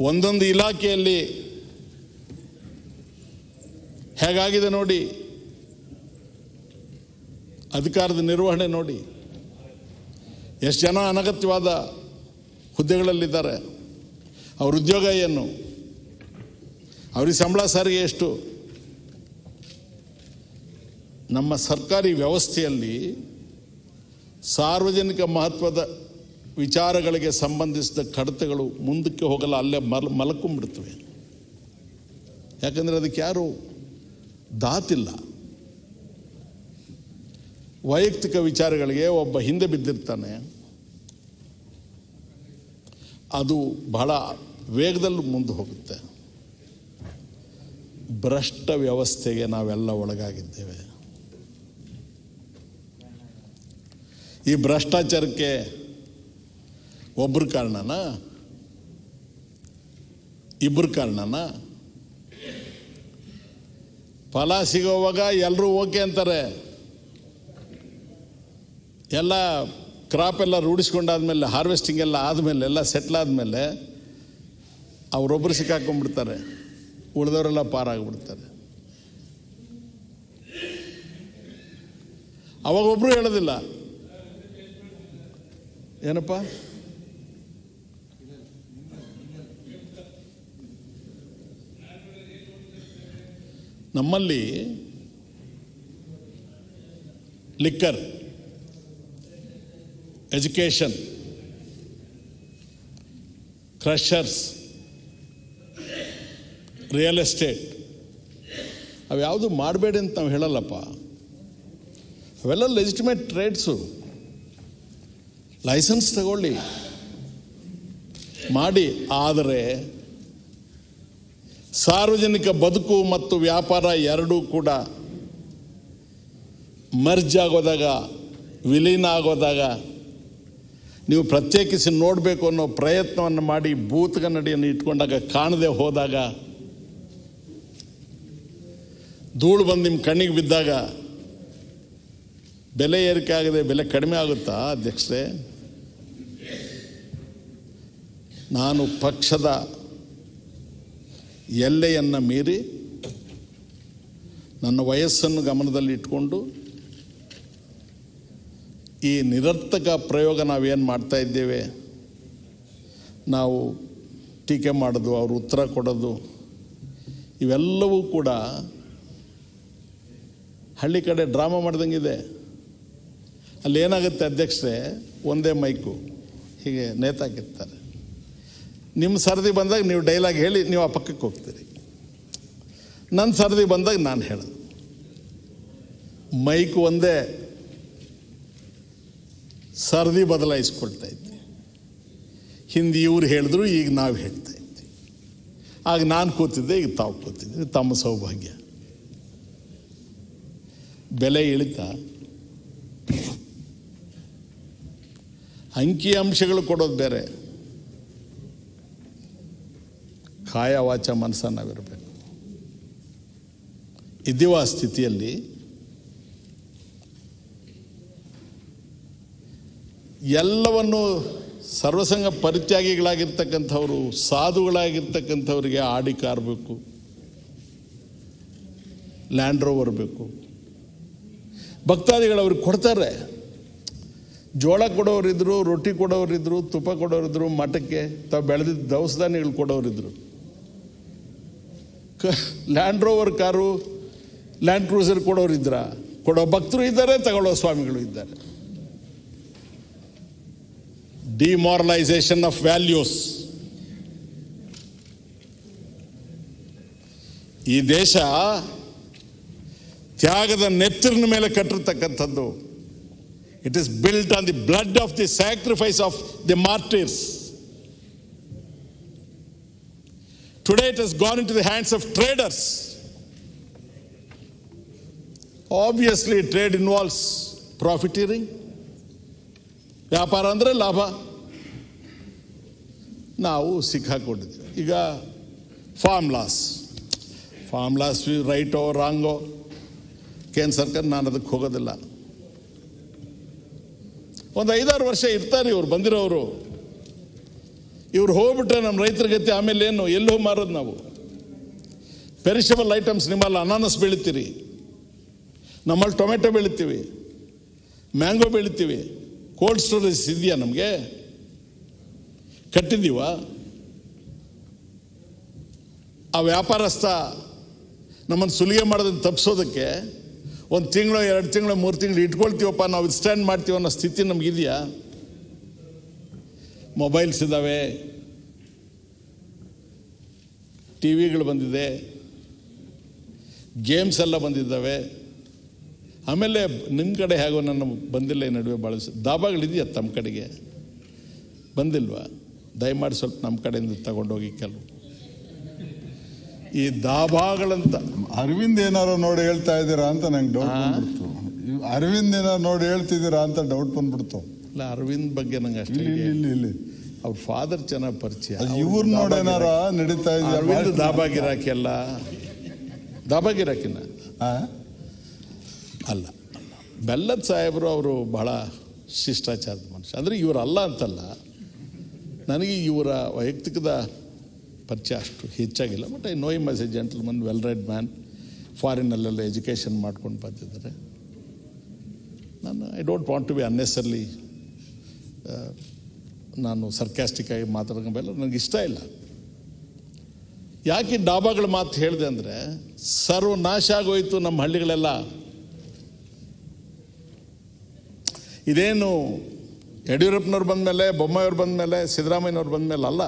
ಒಂದೊಂದು ಇಲಾಖೆಯಲ್ಲಿ ಹೇಗಾಗಿದೆ ನೋಡಿ, ಅಧಿಕಾರದ ನಿರ್ವಹಣೆ ನೋಡಿ. ಎಷ್ಟು ಜನ ಅನಗತ್ಯವಾದ ಹುದ್ದೆಗಳಲ್ಲಿದ್ದಾರೆ, ಅವ್ರ ಉದ್ಯೋಗ ಏನು, ಅವ್ರಿಗೆ ಸಂಬಳ ಸಾರಿಗೆ ಎಷ್ಟು? ನಮ್ಮ ಸರ್ಕಾರಿ ವ್ಯವಸ್ಥೆಯಲ್ಲಿ ಸಾರ್ವಜನಿಕ ಮಹತ್ವದ ವಿಚಾರಗಳಿಗೆ ಸಂಬಂಧಿಸಿದ ಕಡತಗಳು ಮುಂದಕ್ಕೆ ಹೋಗಲ್ಲ, ಅಲ್ಲೇ ಮಲ್ಕೊಂಡ್ಬಿಡ್ತವೆ. ಯಾಕಂದರೆ ಅದಕ್ಕೆ ಯಾರು ದಾತಿಲ್ಲ. ವೈಯಕ್ತಿಕ ವಿಚಾರಗಳಿಗೆ ಒಬ್ಬ ಹಿಂದೆ ಬಿದ್ದಿರ್ತಾನೆ, ಅದು ಬಹಳ ವೇಗದಲ್ಲಿ ಮುಂದೆ ಹೋಗುತ್ತೆ. ಭ್ರಷ್ಟ ವ್ಯವಸ್ಥೆಗೆ ನಾವೆಲ್ಲ ಒಳಗಾಗಿದ್ದೇವೆ. ಈ ಭ್ರಷ್ಟಾಚಾರಕ್ಕೆ ಒಬ್ಬರು ಕಾರಣನಾ, ಇಬ್ಬರು ಕಾರಣನಾ? ಫಲ ಸಿಗೋವಾಗ ಎಲ್ಲರೂ ಓಕೆ ಅಂತಾರೆ, ಎಲ್ಲ ಕ್ರಾಪ್ ಎಲ್ಲ ರೂಢಿಸ್ಕೊಂಡಾದ್ಮೇಲೆ, ಹಾರ್ವೆಸ್ಟಿಂಗ್ ಎಲ್ಲ ಆದಮೇಲೆ, ಎಲ್ಲ ಸೆಟ್ಲ್ ಆದಮೇಲೆ ಅವರೊಬ್ಬರು ಸಿಕ್ಕಾಕೊಂಡ್ಬಿಡ್ತಾರೆ, ಉಳಿದವರೆಲ್ಲ ಪಾರಾಗ್ಬಿಡ್ತಾರೆ. ಅವಾಗೊಬ್ಬರು ಹೇಳೋದಿಲ್ಲ, ಏನಪ್ಪ ನಮ್ಮಲ್ಲಿ liquor, education, crushers, real estate, ಅವ್ಯಾವುದು ಮಾಡಬೇಡಿ ಅಂತ ನಾವು ಹೇಳಲ್ಲಪ್ಪ. ಅವೆಲ್ಲ ಲೆಜಿಟಿಮೇಟ್ ಟ್ರೇಡ್ಸು. ಲೈಸೆನ್ಸ್ ತಗೊಳ್ಳಿ, ಮಾಡಿ. ಆದರೆ ಸಾರ್ವಜನಿಕ ಬದುಕು ಮತ್ತು ವ್ಯಾಪಾರ ಎರಡೂ ಕೂಡ ಮರ್ಜ್ ಆಗೋದಾಗ, ವಿಲೀನ ಆಗೋದಾಗ, ನೀವು ಪ್ರತ್ಯೇಕಿಸಿ ನೋಡಬೇಕು ಅನ್ನೋ ಪ್ರಯತ್ನವನ್ನು ಮಾಡಿ ಭೂತಗನ್ನಡಿಯನ್ನು ಇಟ್ಕೊಂಡಾಗ ಕಾಣದೆ ಹೋದಾಗ, ಧೂಳು ಬಂದು ನಿಮ್ಮ ಕಣ್ಣಿಗೆ ಬಿದ್ದಾಗ ಬೆಲೆ ಏರಿಕೆ ಆಗದೆ ಬೆಲೆ ಕಡಿಮೆ ಆಗುತ್ತಾ ಅಧ್ಯಕ್ಷರೇ? ನಾನು ಪಕ್ಷದ ಎಲ್ಲೆಯನ್ನು ಮೀರಿ ನನ್ನ ವಯಸ್ಸನ್ನು ಗಮನದಲ್ಲಿ ಇಟ್ಕೊಂಡು ಈ ನಿರರ್ಥಕ ಪ್ರಯೋಗ ನಾವೇನು ಮಾಡ್ತಾ ಇದ್ದೇವೆ, ನಾವು ಟೀಕೆ ಮಾಡೋದು, ಅವರು ಉತ್ತರ ಕೊಡೋದು, ಇವೆಲ್ಲವೂ ಕೂಡ ಹಳ್ಳಿ ಕಡೆ ಡ್ರಾಮಾ ಮಾಡ್ದಂಗಿದೆ. ಅಲ್ಲಿ ಏನಾಗುತ್ತೆ ಅಧ್ಯಕ್ಷರೇ, ಒಂದೇ ಮೈಕು ಹೀಗೆ ನೇತಾಕಿರ್ತಾರೆ. ನಿಮ್ಮ ಸರದಿ ಬಂದಾಗ ನೀವು ಡೈಲಾಗ್ ಹೇಳಿ ನೀವು ಆ ಪಕ್ಕಕ್ಕೆ ಹೋಗ್ತೀರಿ. ನನ್ನ ಸರದಿ ಬಂದಾಗ ನಾನು ಹೇಳೋದು. ಮೈಕು ಒಂದೇ, ಸರದಿ ಬದಲಾಯಿಸ್ಕೊಳ್ತಾ ಇದ್ದೆ. ಹಿಂದೆ ಇವ್ರು ಹೇಳಿದ್ರು, ಈಗ ನಾವು ಹೇಳ್ತಾ ಇದ್ವಿ. ಆಗ ನಾನು ಕೂತಿದ್ದೆ, ಈಗ ತಾವು ಕೂತಿದ್ದೆ. ತಮ್ಮ ಸೌಭಾಗ್ಯ. ಬೆಲೆ ಇಳಿತ ಅಂಕಿ ಅಂಶಗಳು ಕೊಡೋದು ಬೇರೆ, ಕಾಯ ವಾಚ ಮನಸ್ಸ ನಾವಿರಬೇಕು. ಇದ್ದೀವ ಆ ಸ್ಥಿತಿಯಲ್ಲಿ ಎಲ್ಲವನ್ನು ಸರ್ವಸಂಗ ಪರಿತ್ಯಾಗಿಗಳಾಗಿರ್ತಕ್ಕಂಥವ್ರು, ಸಾಧುಗಳಾಗಿರ್ತಕ್ಕಂಥವ್ರಿಗೆ ಆಡಿ ಕಾರ್ ಬೇಕು, ಲ್ಯಾಂಡ್ ರೋವರ್ ಬೇಕು. ಭಕ್ತಾದಿಗಳು ಅವ್ರಿಗೆ ಕೊಡ್ತಾರೆ. ಜೋಳ ಕೊಡೋರಿದ್ರು, ರೊಟ್ಟಿ ಕೊಡೋರಿದ್ರು, ತುಪ್ಪ ಕೊಡೋರಿದ್ರು, ಮಠಕ್ಕೆ ತಾವು ಬೆಳೆದಿದ್ದ ದವಸ ಧಾನ್ಯಗಳು ಕೊಡೋರಿದ್ರು. Land Rover car, Land Cruiser ಕೊಡೋರಿದ್ರ, ಕೊಡೋ ಭಕ್ತರು ಇದ್ದಾರೆ, ತಗೊಳ್ಳೋ ಸ್ವಾಮಿಗಳು ಇದ್ದಾರೆ. Demoralisation of values. ಈ ದೇಶ ತ್ಯಾಗದ ನೆತ್ತರಿನ ಮೇಲೆ ಕಟ್ಟಿರ್ತಕ್ಕಂಥದ್ದು. It is built on the blood of the sacrifice of the martyrs. Today it has gone into the hands of traders. Obviously, trade involves profiteering. ವ್ಯಾಪಾರ ಅಂದರೆ ಲಾಭ. ನಾವು ಸಿಕ್ಕಾಕೊಂಡಿದ್ವಿ. ಈಗ ಫಾರ್ಮ್ ಲಾಸ್ ರೈಟೋ ರಾಂಗೋ ಕೇಂದ್ರ ಸರ್ಕಾರ, ನಾನು ಅದಕ್ಕೆ ಹೋಗೋದಿಲ್ಲ. ಒಂದು 5-6 ವರ್ಷ ಇರ್ತಾರೆ ಇವ್ರು ಬಂದಿರೋರು. ಇವ್ರು ಹೋಗ್ಬಿಟ್ರೆ ನಮ್ಮ ರೈತರ ಗತಿ ಆಮೇಲೆ ಏನು? ಎಲ್ಲೋ ಮಾರೋದು ನಾವು. ಪೆರಿಷಬಲ್ ಐಟಮ್ಸ್, ನಿಮ್ಮಲ್ಲಿ ಅನಾನಸ್ ಬೆಳಿತೀರಿ, ನಮ್ಮಲ್ಲಿ ಟೊಮೆಟೊ ಬೆಳಿತೀವಿ, ಮ್ಯಾಂಗೋ ಬೆಳಿತೀವಿ. ಕೋಲ್ಡ್ ಸ್ಟೋರೇಜ್ ಇದೆಯಾ? ನಮಗೆ ಕಟ್ಟಿದ್ದೀವ? ಆ ವ್ಯಾಪಾರಸ್ಥ ನಮ್ಮನ್ನು ಸುಲಿಗೆ ಮಾಡೋದನ್ನು ತಪ್ಪಿಸೋದಕ್ಕೆ 1 ತಿಂಗಳು 2 ತಿಂಗಳು 3 ತಿಂಗಳು ಇಟ್ಕೊಳ್ತೀವಪ್ಪ, ನಾವು ಸ್ಟ್ಯಾಂಡ್ ಮಾಡ್ತೀವಿ ಅನ್ನೋ ಸ್ಥಿತಿ ನಮಗಿದೆಯಾ? ಮೊಬೈಲ್ಸ್ ಇದ್ದಾವೆ, ಟಿ ವಿಗಳು ಬಂದಿದೆ, ಗೇಮ್ಸ್ ಎಲ್ಲ ಬಂದಿದ್ದಾವೆ. ಆಮೇಲೆ ನಿಮ್ಮ ಕಡೆ ಹೇಗೋ ನನ್ನ ಬಂದಿಲ್ಲ ಈ ನಡುವೆ ಭಾಳ ದಾಬಾಗಳಿದೆಯಾ ತಮ್ಮ ಕಡೆಗೆ? ಬಂದಿಲ್ವಾ? ದಯಮಾಡಿ ಸ್ವಲ್ಪ ನಮ್ಮ ಕಡೆಯಿಂದ ತಗೊಂಡೋಗಿ. ಕೆಲವು ಈ ದಾಬಾಗಳಂತ ಅರವಿಂದ್ ಏನಾರು ನೋಡಿ ಹೇಳ್ತಾ ಇದ್ದೀರಾ ಅಂತ ನಂಗೆ ಡೌಟ್ ಬಂದ್ಬಿಡ್ತು. ಅರವಿಂದ್ ಏನಾರು ನೋಡಿ ಹೇಳ್ತಿದ್ದೀರಾ ಅಂತ ಡೌಟ್ ಬಂದ್ಬಿಡ್ತು. ಇಲ್ಲ, ಅರವಿಂದ್ ಬಗ್ಗೆ ನಂಗೆ ಅಷ್ಟೇ. ಇಲ್ಲಿ ಅವ್ರ ಫಾದರ್ ಚೆನ್ನಾಗಿ ಪರಿಚಯ. ಇವ್ರು ನೋಡಿ ಏನಾರ ನಡೀತಾ ಇದೆ. ಅರವಿಂದ್ ದಾಬಾಗಿರಾಕಿ ಅಲ್ಲ, ದಾಬಾಗಿರಾಕಿನ ಅಲ್ಲ. ಬೆಲ್ಲದ ಸಾಹೇಬರು ಅವರು ಬಹಳ ಶಿಷ್ಟಾಚಾರದ ಮನುಷ್ಯ. ಅಂದರೆ ಇವರಲ್ಲ ಅಂತಲ್ಲ, ನನಗೆ ಇವರ ವೈಯಕ್ತಿಕದ ಪರಿಚಯ ಅಷ್ಟು ಹೆಚ್ಚಾಗಿಲ್ಲ. But I know him as a gentleman, well read man. ಫಾರಿನಲ್ಲೆಲ್ಲ ಎಜುಕೇಷನ್ ಮಾಡ್ಕೊಂಡು ಬಂದಿದ್ದಾರೆ. ನಾನು I don't want to be unnecessarily ನಾನು ಸರ್ಕ್ಯಾಸ್ಟಿಕ್ ಆಗಿ ಮಾತಾಡೋಲ್ಲ, ನನಗೆ ಇಷ್ಟ ಇಲ್ಲ. ಯಾಕೆ ಡಾಬಾಗಳ ಮಾತು ಹೇಳಿದೆ ಅಂದರೆ, ಸರ್ವನಾಶ ಆಗೋಯ್ತು ನಮ್ಮ ಹಳ್ಳಿಗಳೆಲ್ಲ. ಇದೇನು ಯಡಿಯೂರಪ್ಪನವ್ರು ಬಂದಮೇಲೆ, ಬೊಮ್ಮಾಯಿಯವ್ರು ಬಂದಮೇಲೆ, ಸಿದ್ದರಾಮಯ್ಯನವ್ರು ಬಂದಮೇಲೆ ಅಲ್ಲ.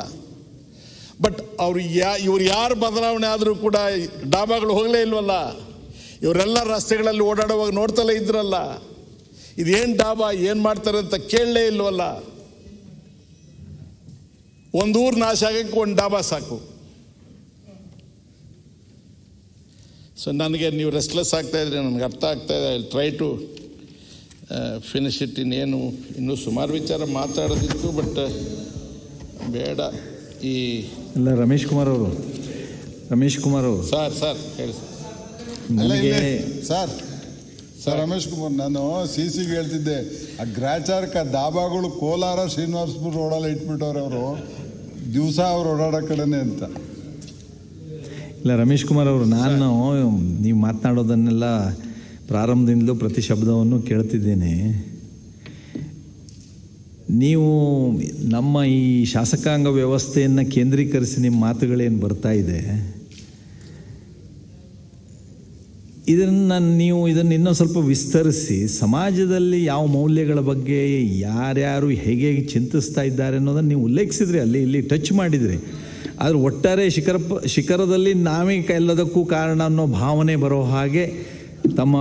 ಬಟ್ ಇವ್ರು ಯಾರು ಬದಲಾವಣೆ ಆದರೂ ಕೂಡ ಡಾಬಾಗಳು ಹೋಗಲೇ ಇಲ್ವಲ್ಲ. ಇವರೆಲ್ಲ ರಸ್ತೆಗಳಲ್ಲಿ ಓಡಾಡುವಾಗ ನೋಡ್ತಲೇ ಇದ್ರಲ್ಲ. ಇದೇನು ಡಾಬಾ, ಏನು ಮಾಡ್ತಾರೆ ಅಂತ ಕೇಳಲೇ ಇಲ್ವಲ್ಲ. ಒಂದು ಊರು ನಾಶ ಆಗಕ್ಕೆ ಒಂದು ಡಾಬಾ ಸಾಕು. ಸೊ ನನಗೆ ನೀವು ರೆಸ್ಟ್ಲೆಸ್ ಆಗ್ತಾ ಇದ್ರಿ, ನನಗೆ ಅರ್ಥ ಆಗ್ತಾ ಇದೆ. I try to finish it. ಇನ್ನೂ ಸುಮಾರು ವಿಚಾರ ಮಾತಾಡೋದಿತ್ತು, ಬಟ್ ಬೇಡ. ಈ ಇಲ್ಲ, ರಮೇಶ್ ಕುಮಾರ್ ಅವರು ಸರ್ ಹೇಳಿ ನನಗೆ ಸರ್ ರಮೇಶ್ ಕುಮಾರ್, ನಾನು ಸಿಗೆ ಹೇಳ್ತಿದ್ದೆ, ಆ ಗ್ರಾಚಾರಕ್ಕೆ ದಾಬಾಗಳು ಕೋಲಾರ ಶ್ರೀನಿವಾಸಪುರ ರೋಡಲ್ಲಿ ಇಟ್ಬಿಟ್ಟವ್ರೆ ಅವರು, ದಿವಸ ಅವ್ರು ಓಡಾಡೋ ಕಡೆನೆ ಅಂತ. ಇಲ್ಲ ರಮೇಶ್ ಕುಮಾರ್ ಅವರು, ನಾನು ನೀವು ಮಾತನಾಡೋದನ್ನೆಲ್ಲ ಪ್ರಾರಂಭದಿಂದಲೂ ಪ್ರತಿ ಶಬ್ದವನ್ನು ಕೇಳ್ತಿದ್ದೇನೆ. ನೀವು ನಮ್ಮ ಈ ಶಾಸಕಾಂಗ ವ್ಯವಸ್ಥೆಯನ್ನು ಕೇಂದ್ರೀಕರಿಸಿ ನಿಮ್ಮ ಮಾತುಗಳೇನು ಬರ್ತಾ ಇದೆ, ನೀವು ಇದನ್ನು ಇನ್ನೂ ಸ್ವಲ್ಪ ವಿಸ್ತರಿಸಿ ಸಮಾಜದಲ್ಲಿ ಯಾವ ಮೌಲ್ಯಗಳ ಬಗ್ಗೆ ಯಾರ್ಯಾರು ಹೇಗೆ ಚಿಂತಿಸ್ತಾ ಇದ್ದಾರೆ ಅನ್ನೋದನ್ನು ನೀವು ಉಲ್ಲೇಖಿಸಿದ್ರಿ, ಅಲ್ಲಿ ಇಲ್ಲಿ ಟಚ್ ಮಾಡಿದ್ರಿ. ಆದರೆ ಒಟ್ಟಾರೆ ಶಿಖರದಲ್ಲಿ ನಾವೇ ಎಲ್ಲದಕ್ಕೂ ಕಾರಣ ಅನ್ನೋ ಭಾವನೆ ಬರೋ ಹಾಗೆ ತಮ್ಮ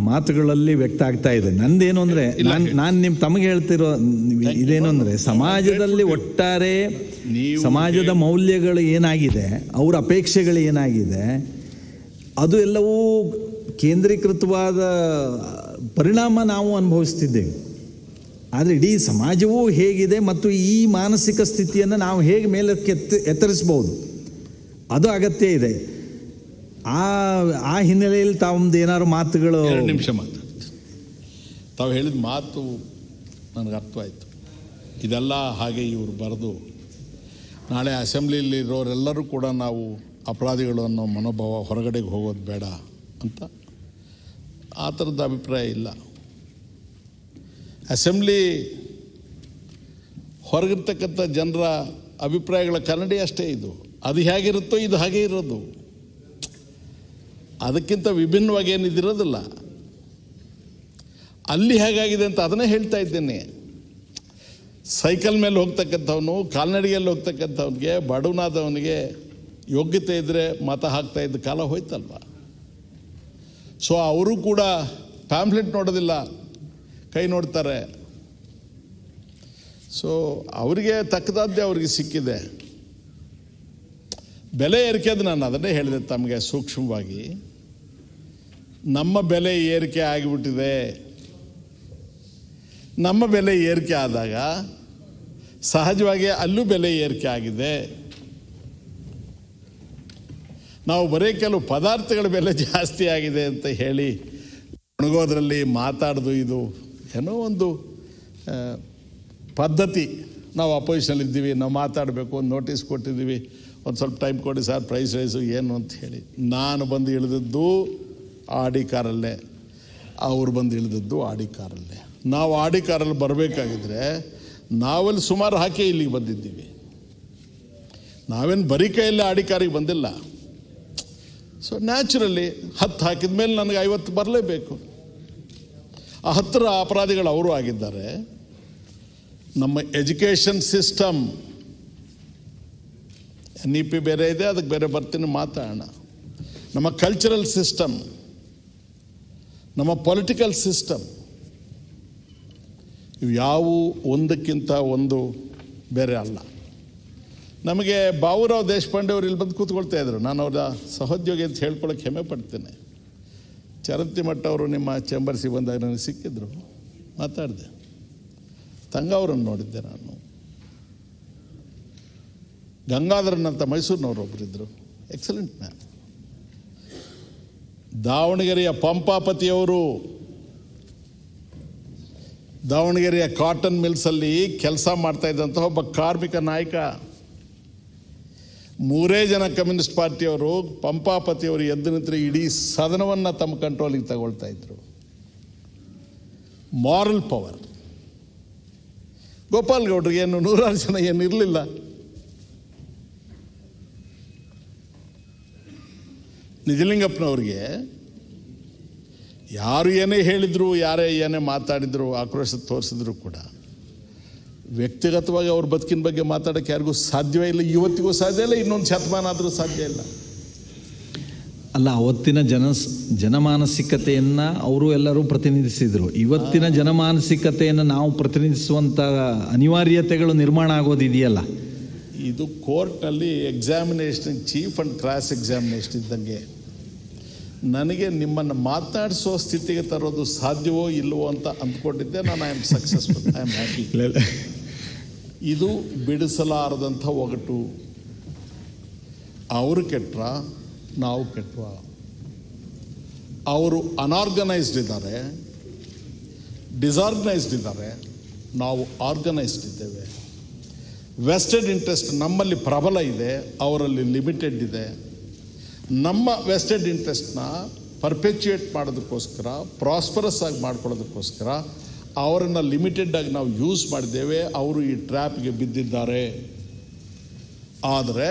ಮಾತುಗಳಲ್ಲಿ ವ್ಯಕ್ತ ಆಗ್ತಾ ಇದೆ. ನಂದೇನು ಅಂದರೆ, ನಾನು ತಮಗೆ ಹೇಳ್ತಿರೋ ಇದೇನು ಅಂದರೆ, ಸಮಾಜದಲ್ಲಿ ಒಟ್ಟಾರೆ ಸಮಾಜದ ಮೌಲ್ಯಗಳು ಏನಾಗಿದೆ, ಅವರ ಅಪೇಕ್ಷೆಗಳು ಏನಾಗಿದೆ, ಅದು ಎಲ್ಲವೂ ಕೇಂದ್ರೀಕೃತವಾದ ಪರಿಣಾಮ ನಾವು ಅನುಭವಿಸ್ತಿದ್ದೇವೆ. ಆದರೆ ಇಡೀ ಸಮಾಜವೂ ಹೇಗಿದೆ ಮತ್ತು ಈ ಮಾನಸಿಕ ಸ್ಥಿತಿಯನ್ನು ನಾವು ಹೇಗೆ ಮೇಲಕ್ಕೆ ಎತ್ತರಿಸ್ಬೋದು ಅದು ಅಗತ್ಯ ಇದೆ. ಆ ಹಿನ್ನೆಲೆಯಲ್ಲಿ ತಾವೊಂದು ಏನಾದ್ರು ಮಾತುಗಳು. 2 ನಿಮಿಷ ಮಾತಾಡ್ತೀನಿ. ತಾವು ಹೇಳಿದ ಮಾತು ನನಗೆ ಅರ್ಥವಾಯಿತು. ಇದೆಲ್ಲ ಹಾಗೆ ಇವರು ಬರೆದು ನಾಳೆ ಅಸೆಂಬ್ಲಿಯಲ್ಲಿ ಇರೋರೆಲ್ಲರೂ ಕೂಡ ನಾವು ಅಪರಾಧಿಗಳು ಅನ್ನೋ ಮನೋಭಾವ ಹೊರಗಡೆಗೆ ಹೋಗೋದು ಬೇಡ ಅಂತ ಆ ಥರದ ಅಭಿಪ್ರಾಯ ಇಲ್ಲ. ಅಸೆಂಬ್ಲಿ ಹೊರಗಿರ್ತಕ್ಕಂಥ ಜನರ ಅಭಿಪ್ರಾಯಗಳ ಕನ್ನಡಿ ಅಷ್ಟೇ ಇದು. ಅದು ಹೇಗಿರುತ್ತೋ ಇದು ಹಾಗೆ ಇರೋದು, ಅದಕ್ಕಿಂತ ವಿಭಿನ್ನವಾಗಿ ಏನಿದಿರೋದಿಲ್ಲ. ಅಲ್ಲಿ ಹೇಗಾಗಿದೆ ಅಂತ ಅದನ್ನೇ ಹೇಳ್ತಾ ಇದ್ದೇನೆ. ಸೈಕಲ್ ಮೇಲೆ ಹೋಗ್ತಕ್ಕಂಥವನು, ಕಾಲ್ನಡಿಗೆಯಲ್ಲಿ ಹೋಗ್ತಕ್ಕಂಥವನಿಗೆ, ಬಡವನಾದವನಿಗೆ ಯೋಗ್ಯತೆ ಇದ್ದರೆ ಮತ ಹಾಕ್ತಾ ಇದ್ದ ಕಾಲ ಹೋಯ್ತಲ್ವ. ಸೊ ಅವರು ಕೂಡ ಪ್ಯಾಂಫ್ಲೆಟ್ ನೋಡೋದಿಲ್ಲ, ಕೈ ನೋಡ್ತಾರೆ. ಸೊ ಅವರಿಗೆ ತಕ್ಕದಾದ್ದೇ ಅವ್ರಿಗೆ ಸಿಕ್ಕಿದೆ. ಬೆಲೆ ಏರಿಕೆ ಅದು ನಾನು ಅದನ್ನೇ ಹೇಳಿದೆ ತಮಗೆ ಸೂಕ್ಷ್ಮವಾಗಿ. ನಮ್ಮ ಬೆಲೆ ಏರಿಕೆ ಆಗಿಬಿಟ್ಟಿದೆ. ನಮ್ಮ ಬೆಲೆ ಏರಿಕೆ ಆದಾಗ ಸಹಜವಾಗಿ ಅಲ್ಲೂ ಬೆಲೆ ಏರಿಕೆ ಆಗಿದೆ. ನಾವು ಬರೀ ಕೆಲವು ಪದಾರ್ಥಗಳ ಬೆಲೆ ಜಾಸ್ತಿ ಆಗಿದೆ ಅಂತ ಹೇಳಿ ಒಣಗೋದ್ರಲ್ಲಿ ಮಾತಾಡೋದು ಇದು ಏನೋ ಒಂದು ಪದ್ಧತಿ. ನಾವು ಅಪೋಸಿಷನಲ್ಲಿ ಇದ್ದೀವಿ, ನಾವು ಮಾತಾಡಬೇಕು, ಒಂದು ನೋಟಿಸ್ ಕೊಟ್ಟಿದ್ದೀವಿ, ಒಂದು ಸ್ವಲ್ಪ ಟೈಮ್ ಕೊಡಿ ಸರ್, ಪ್ರೈಸ್ ರೈಸು ಏನು ಅಂತ ಹೇಳಿ. ನಾನು ಬಂದು ಇಳಿದದ್ದು ಆಡಿ ಕಾರಲ್ಲೇ, ಅವರು ಬಂದು ಇಳಿದದ್ದು ಆಡಿ ಕಾರಲ್ಲೇ. ನಾವು ಆಡಿ ಕಾರಲ್ಲಿ ಬರಬೇಕಾಗಿದ್ರೆ ನಾವಲ್ಲಿ ಸುಮಾರು ಹಾಕಿ ಇಲ್ಲಿಗೆ ಬಂದಿದ್ದೀವಿ. ನಾವೇನು ಬರೀ ಕೈಯಲ್ಲಿ ಆಡಿ ಕಾರಿಗೆ ಬಂದಿಲ್ಲ. ಸೊ ನ್ಯಾಚುರಲಿ 10 ಹಾಕಿದ ಮೇಲೆ ನನಗೆ 50 ಬರಲೇಬೇಕು. ಆ 10 ಅಪರಾಧಿಗಳು ಅವರು ಆಗಿದ್ದಾರೆ. ನಮ್ಮ ಎಜುಕೇಷನ್ ಸಿಸ್ಟಮ್ NEP ಬೇರೆ ಇದೆ, ಅದಕ್ಕೆ ಬೇರೆ ಬರ್ತೀನಿ ಮಾತಾಡೋಣ. ನಮ್ಮ ಕಲ್ಚರಲ್ ಸಿಸ್ಟಮ್, ನಮ್ಮ ಪೊಲಿಟಿಕಲ್ ಸಿಸ್ಟಮ್, ಇವು ಯಾವುವು ಒಂದಕ್ಕಿಂತ ಒಂದು ಬೇರೆ ಅಲ್ಲ. ನಮಗೆ ಬಾಬುರಾವ್ ದೇಶಪಾಂಡೆ ಅವರು ಇಲ್ಲಿ ಬಂದು ಕೂತ್ಕೊಳ್ತಾ ಇದ್ರು. ನಾನು ಅವರ ಸಹೋದ್ಯೋಗಿ ಅಂತ ಹೇಳ್ಕೊಳ್ಳೋಕೆ ಹೆಮ್ಮೆ ಪಡ್ತೇನೆ. ಚರಂತಿ ಮಠ ಅವರು ನಿಮ್ಮ ಚೇಂಬರ್ಸಿಗೆ ಬಂದಾಗ ನನಗೆ ಸಿಕ್ಕಿದ್ರು, ಮಾತಾಡಿದೆ. ತಂಗಾವರನ್ನು ನೋಡಿದ್ದೆ ನಾನು. ಗಂಗಾಧರನ್ ಅಂತ ಮೈಸೂರಿನವರು ಒಬ್ಬರಿದ್ದರು, ಎಕ್ಸಲೆಂಟ್ ಮ್ಯಾನ್. ದಾವಣಗೆರೆಯ ಪಂಪಾಪತಿಯವರು ದಾವಣಗೆರೆಯ ಕಾಟನ್ ಮಿಲ್ಸಲ್ಲಿ ಕೆಲಸ ಮಾಡ್ತಾ ಇದ್ದಂತಹ ಒಬ್ಬ ಕಾರ್ಮಿಕ ನಾಯಕ. 3 ಜನ ಕಮ್ಯುನಿಸ್ಟ್ ಪಾರ್ಟಿಯವರು ಪಂಪಾಪತಿಯವರು ಎದ್ದು ನಿಂತರೆ ಇಡೀ ಸದನವನ್ನು ತಮ್ಮ ಕಂಟ್ರೋಲಿಗೆ ತಗೊಳ್ತಾ ಇದ್ರು. Moral power. ಗೋಪಾಲ್ ಗೌಡ್ರಿಗೆ ಏನು 100 ಜನ ಏನು ಇರಲಿಲ್ಲ. ನಿಜಲಿಂಗಪ್ಪನವ್ರಿಗೆ ಯಾರು ಏನೇ ಹೇಳಿದ್ರು, ಯಾರೇ ಏನೇ ಮಾತಾಡಿದ್ರು, ಆಕ್ರೋಶ ತೋರಿಸಿದ್ರು ಕೂಡ ವ್ಯಕ್ತಿಗತವಾಗಿ ಅವ್ರ ಬದುಕಿನ ಬಗ್ಗೆ ಮಾತಾಡೋಕ್ಕೆ ಯಾರಿಗೂ ಸಾಧ್ಯವೇ ಇಲ್ಲ. ಇವತ್ತಿಗೂ ಸಾಧ್ಯ ಇಲ್ಲ, ಇನ್ನೊಂದು ಶತಮಾನ ಆದರೂ ಸಾಧ್ಯ ಇಲ್ಲ. ಅಲ್ಲ, ಅವತ್ತಿನ ಜನಮಾನಸಿಕತೆಯನ್ನು ಅವರು ಎಲ್ಲರೂ ಪ್ರತಿನಿಧಿಸಿದರು. ಇವತ್ತಿನ ಜನಮಾನಸಿಕತೆಯನ್ನು ನಾವು ಪ್ರತಿನಿಧಿಸುವಂಥ ಅನಿವಾರ್ಯತೆಗಳು ನಿರ್ಮಾಣ ಆಗೋದಿದೆಯಲ್ಲ. ಇದು ಕೋರ್ಟ್ನಲ್ಲಿ examination, chief and cross examination ಇದ್ದಂಗೆ. ನನಗೆ ನಿಮ್ಮನ್ನು ಮಾತಾಡಿಸೋ ಸ್ಥಿತಿಗೆ ತರೋದು ಸಾಧ್ಯವೋ ಇಲ್ಲವೋ ಅಂತ ಅಂದ್ಕೊಂಡಿದ್ದೆ. ನಾನು I am successful, I am happy. ಇದು ಬಿಡಿಸಲಾರದಂಥ ಒಗಟು. ಅವರು ಕೆಟ್ರ, ನಾವು ಕೆಟ್ವ. ಅವರು ಅನಾರ್ಗನೈಸ್ಡ್ ಇದ್ದಾರೆ, ಡಿಸಾರ್ಗನೈಸ್ಡ್ ಇದ್ದಾರೆ, ನಾವು ಆರ್ಗನೈಸ್ಡ್ ಇದ್ದೇವೆ. ವೆಸ್ಟೆಡ್ ಇಂಟ್ರೆಸ್ಟ್ ನಮ್ಮಲ್ಲಿ ಪ್ರಬಲ ಇದೆ, ಅವರಲ್ಲಿ ಲಿಮಿಟೆಡ್ ಇದೆ. ನಮ್ಮ ವೆಸ್ಟೆಡ್ ಇಂಟ್ರೆಸ್ಟ್ನ ಪರ್ಪೆಚುಯೇಟ್ ಮಾಡೋದಕ್ಕೋಸ್ಕರ, ಪ್ರಾಸ್ಪರಸ್ ಆಗಿ ಮಾಡ್ಕೊಳ್ಳೋದಕ್ಕೋಸ್ಕರ ಅವರನ್ನು ಲಿಮಿಟೆಡ್ ಆಗಿ ನಾವು ಯೂಸ್ ಮಾಡಿದ್ದೇವೆ. ಅವರು ಈ ಟ್ರ್ಯಾಪ್ಗೆ ಬಿದ್ದಿದ್ದಾರೆ. ಆದರೆ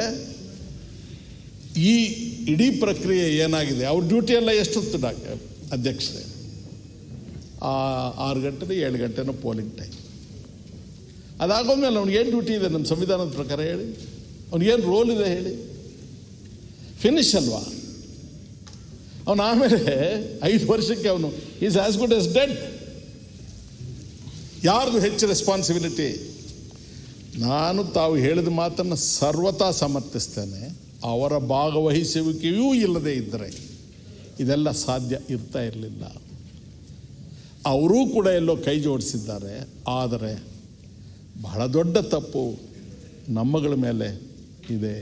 ಈ ಇಡೀ ಪ್ರಕ್ರಿಯೆ ಏನಾಗಿದೆ, ಅವ್ರ ಡ್ಯೂಟಿ ಎಲ್ಲ ಎಷ್ಟೊತ್ತು ಅಧ್ಯಕ್ಷರೇ? 6 ಗಂಟೆನೋ 7 ಗಂಟೆನೋ ಪೋಲಿಂಗ್ ಟೈಮ್. ಅದಾಗೋದ್ಮೇಲೆ ಅವ್ನಿಗೇನು ಡ್ಯೂಟಿ ಇದೆ ನಮ್ಮ ಸಂವಿಧಾನದ ಪ್ರಕಾರ ಹೇಳಿ? ಅವ್ನಿಗೇನು ರೋಲ್ ಇದೆ ಹೇಳಿ? ಫಿನಿಶ್ ಅಲ್ವಾ? ಅವನು ಆಮೇಲೆ 5 ವರ್ಷಕ್ಕೆ ಅವನು is as good as dead. ಯಾರ್ದು ಹೆಚ್ಚು ರೆಸ್ಪಾನ್ಸಿಬಿಲಿಟಿ? ನಾನು ತಾವು ಹೇಳಿದ ಮಾತನ್ನು ಸರ್ವತಾ ಸಮರ್ಥಿಸ್ತೇನೆ. ಅವರ ಭಾಗವಹಿಸುವಿಕೆಯೂ ಇಲ್ಲದೆ ಇದ್ದರೆ ಇದೆಲ್ಲ ಸಾಧ್ಯ ಇರ್ತಾ ಇರಲಿಲ್ಲ. ಅವರೂ ಕೂಡ ಎಲ್ಲೋ ಕೈ ಜೋಡಿಸಿದ್ದಾರೆ. ಆದರೆ ಬಹಳ ದೊಡ್ಡ ತಪ್ಪು ನಮ್ಮಗಳ ಮೇಲೆ ಇದೆ.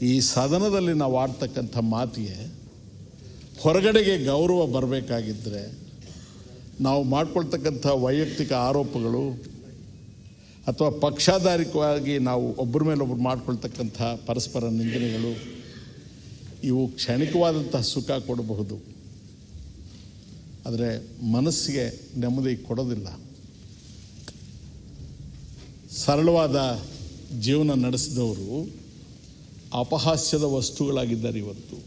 ಈ ಸದನದಲ್ಲಿ ನಾವು ಆಡ್ತಕ್ಕಂಥ ಮಾತಿಗೆ ಹೊರಗಡೆಗೆ ಗೌರವ ಬರಬೇಕಾಗಿದ್ದರೆ ನಾವು ಮಾಡ್ಕೊಳ್ತಕ್ಕಂಥ ವೈಯಕ್ತಿಕ ಆರೋಪಗಳು ಅಥವಾ ಪಕ್ಷಾಧಾರಿತವಾಗಿ ನಾವು ಒಬ್ಬರ ಮೇಲೊಬ್ಬರು ಮಾಡ್ಕೊಳ್ತಕ್ಕಂಥ ಪರಸ್ಪರ ನಿಂದನೆಗಳು ಇವು ಕ್ಷಣಿಕವಾದಂತಹ ಸುಖ ಕೊಡಬಹುದು, ಆದರೆ ಮನಸ್ಸಿಗೆ ನೆಮ್ಮದಿ ಕೊಡೋದಿಲ್ಲ. ಸರಳವಾದ ಜೀವನ ನಡೆಸಿದವರು ಅಪಹಾಸ್ಯದ ವಸ್ತುಗಳಾಗಿದ್ದಾರೆ. ಇವತ್ತು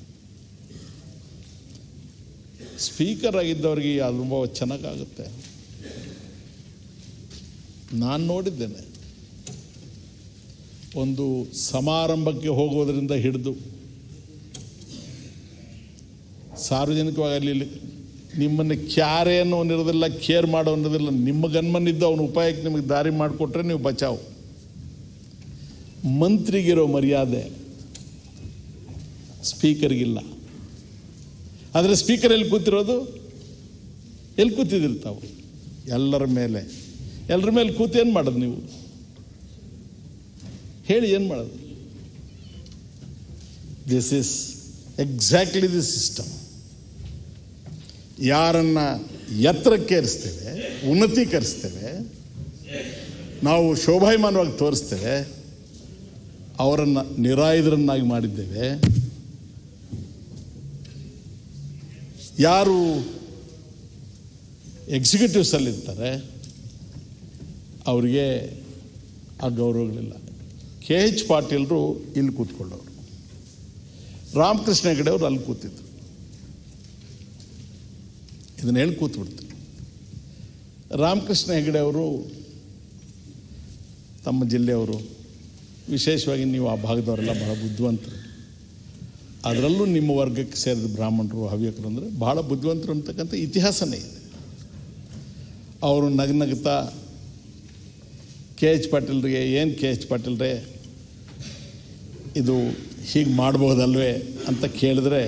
ಸ್ಪೀಕರ್ ಆಗಿದ್ದವರಿಗೆ ಈ ಅನುಭವ ಚೆನ್ನಾಗಾಗುತ್ತೆ. ನಾನು ನೋಡಿದ್ದೇನೆ, ಒಂದು ಸಮಾರಂಭಕ್ಕೆ ಹೋಗೋದರಿಂದ ಹಿಡಿದು ಸಾರ್ವಜನಿಕವಾಗಿ ಅಲ್ಲಿ ನಿಮ್ಮನ್ನು ಕ್ಯಾರೆ ಅನ್ನೋನಿರೋದಿಲ್ಲ, ಕೇರ್ ಮಾಡೋ ಅನ್ನೋದಿಲ್ಲ. ನಿಮ್ಮ ಗನ್ಮನಿದ್ದು ಅವನ ಉಪಾಯಕ್ಕೆ ನಿಮಗೆ ದಾರಿ ಮಾಡಿಕೊಟ್ರೆ ನೀವು ಬಚಾವು. ಮಂತ್ರಿಗಿರೋ ಮರ್ಯಾದೆ ಸ್ಪೀಕರ್ಗಿಲ್ಲ. ಆದರೆ ಸ್ಪೀಕರ್ ಎಲ್ಲಿ ಕೂತಿರೋದು? ಎಲ್ಲಿ ಕೂತಿದಿರ್ತಾವೆ? ಎಲ್ಲರ ಮೇಲೆ ಕೂತು ಏನು ಮಾಡೋದು? ನೀವು ಹೇಳಿ, ಏನು ಮಾಡೋದು? This is exactly the system. ಯಾರನ್ನು ಎತ್ತರಕ್ಕೇರಿಸ್ತೇವೆ, ಉನ್ನತೀಕರಿಸ್ತೇವೆ, ನಾವು ಶೋಭಾಯಮಾನವಾಗಿ ತೋರಿಸ್ತೇವೆ, ಅವರನ್ನು ನಿರಾಯುಧರನ್ನಾಗಿ ಮಾಡಿದ್ದೇವೆ. ಯಾರು ಎಕ್ಸಿಕ್ಯೂಟಿವ್ಸಲ್ಲಿರ್ತಾರೆ ಅವರಿಗೆ ಆ ಗೌರವಗಳಿಲ್ಲ. KH ಪಾಟೀಲರು ಇಲ್ಲಿ ಕೂತ್ಕೊಳ್ಳೋರು, ರಾಮಕೃಷ್ಣ ಹೆಗಡೆ ಅವರು ಅಲ್ಲಿ ಕೂತಿದ್ರು. ಇದನ್ನು ಹೇಳಿ ಕೂತ್ಬಿಡ್ತಾರೆ. ರಾಮಕೃಷ್ಣ ಹೆಗಡೆ ಅವರು ತಮ್ಮ ಜಿಲ್ಲೆಯವರು, ವಿಶೇಷವಾಗಿ ನೀವು ಆ ಭಾಗದವರೆಲ್ಲ ಬಹಳ ಬುದ್ಧಿವಂತರು. ಅದರಲ್ಲೂ ನಿಮ್ಮ ವರ್ಗಕ್ಕೆ ಸೇರಿದ ಬ್ರಾಹ್ಮಣರು, ಹವ್ಯಕರು ಅಂದರೆ ಬಹಳ ಬುದ್ಧಿವಂತರು ಅಂತಕ್ಕಂಥ ಇತಿಹಾಸನೇ ಇದೆ. ಅವರು ನಗ್ನಗ್ತಾ KH ಪಾಟೀಲ್ರಿಗೆ, ಏನು KH ಪಾಟೀಲ್ರೇ ಇದು ಹೀಗೆ ಮಾಡ್ಬೋದಲ್ವೇ ಅಂತ ಕೇಳಿದ್ರೆ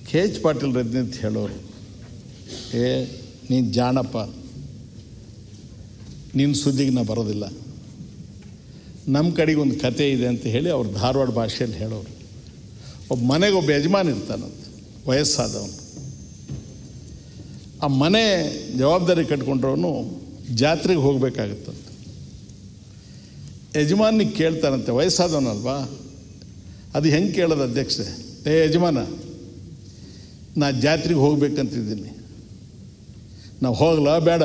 KH ಪಾಟೀಲ್ರು ಅಂತ ಹೇಳೋರು, ನೀನು ಜಾಣಪ್ಪ, ನಿನ್ನ ಸುದ್ದಿಗೆ ನಾ ಬರೋದಿಲ್ಲ, ನಮ್ಮ ಕಡೆಗೆ ಒಂದು ಕತೆ ಇದೆ ಅಂತ ಹೇಳಿ ಅವ್ರು ಧಾರವಾಡ ಭಾಷೆಯಲ್ಲಿ ಹೇಳೋರು. ಒಬ್ಬ ಮನೆಗೆ ಒಬ್ಬ ಯಜಮಾನ ಇರ್ತಾನಂತ, ವಯಸ್ಸಾದವನು. ಆ ಮನೆ ಜವಾಬ್ದಾರಿ ಕಟ್ಕೊಂಡ್ರವನು ಜಾತ್ರೆಗೆ ಹೋಗ್ಬೇಕಾಗತ್ತಂತ. ಯಜಮಾನಿಗೆ ಕೇಳ್ತಾನಂತೆ, ವಯಸ್ಸಾದವನಲ್ವಾ, ಅದು ಹೆಂಗೆ ಕೇಳೋದು ಅಧ್ಯಕ್ಷೆ? ಯಜಮಾನ, ನಾ ಜಾತ್ರೆಗೆ ಹೋಗ್ಬೇಕಂತಿದ್ದೀನಿ, ನಾವು ಹೋಗಲ್ಲ ಬೇಡ?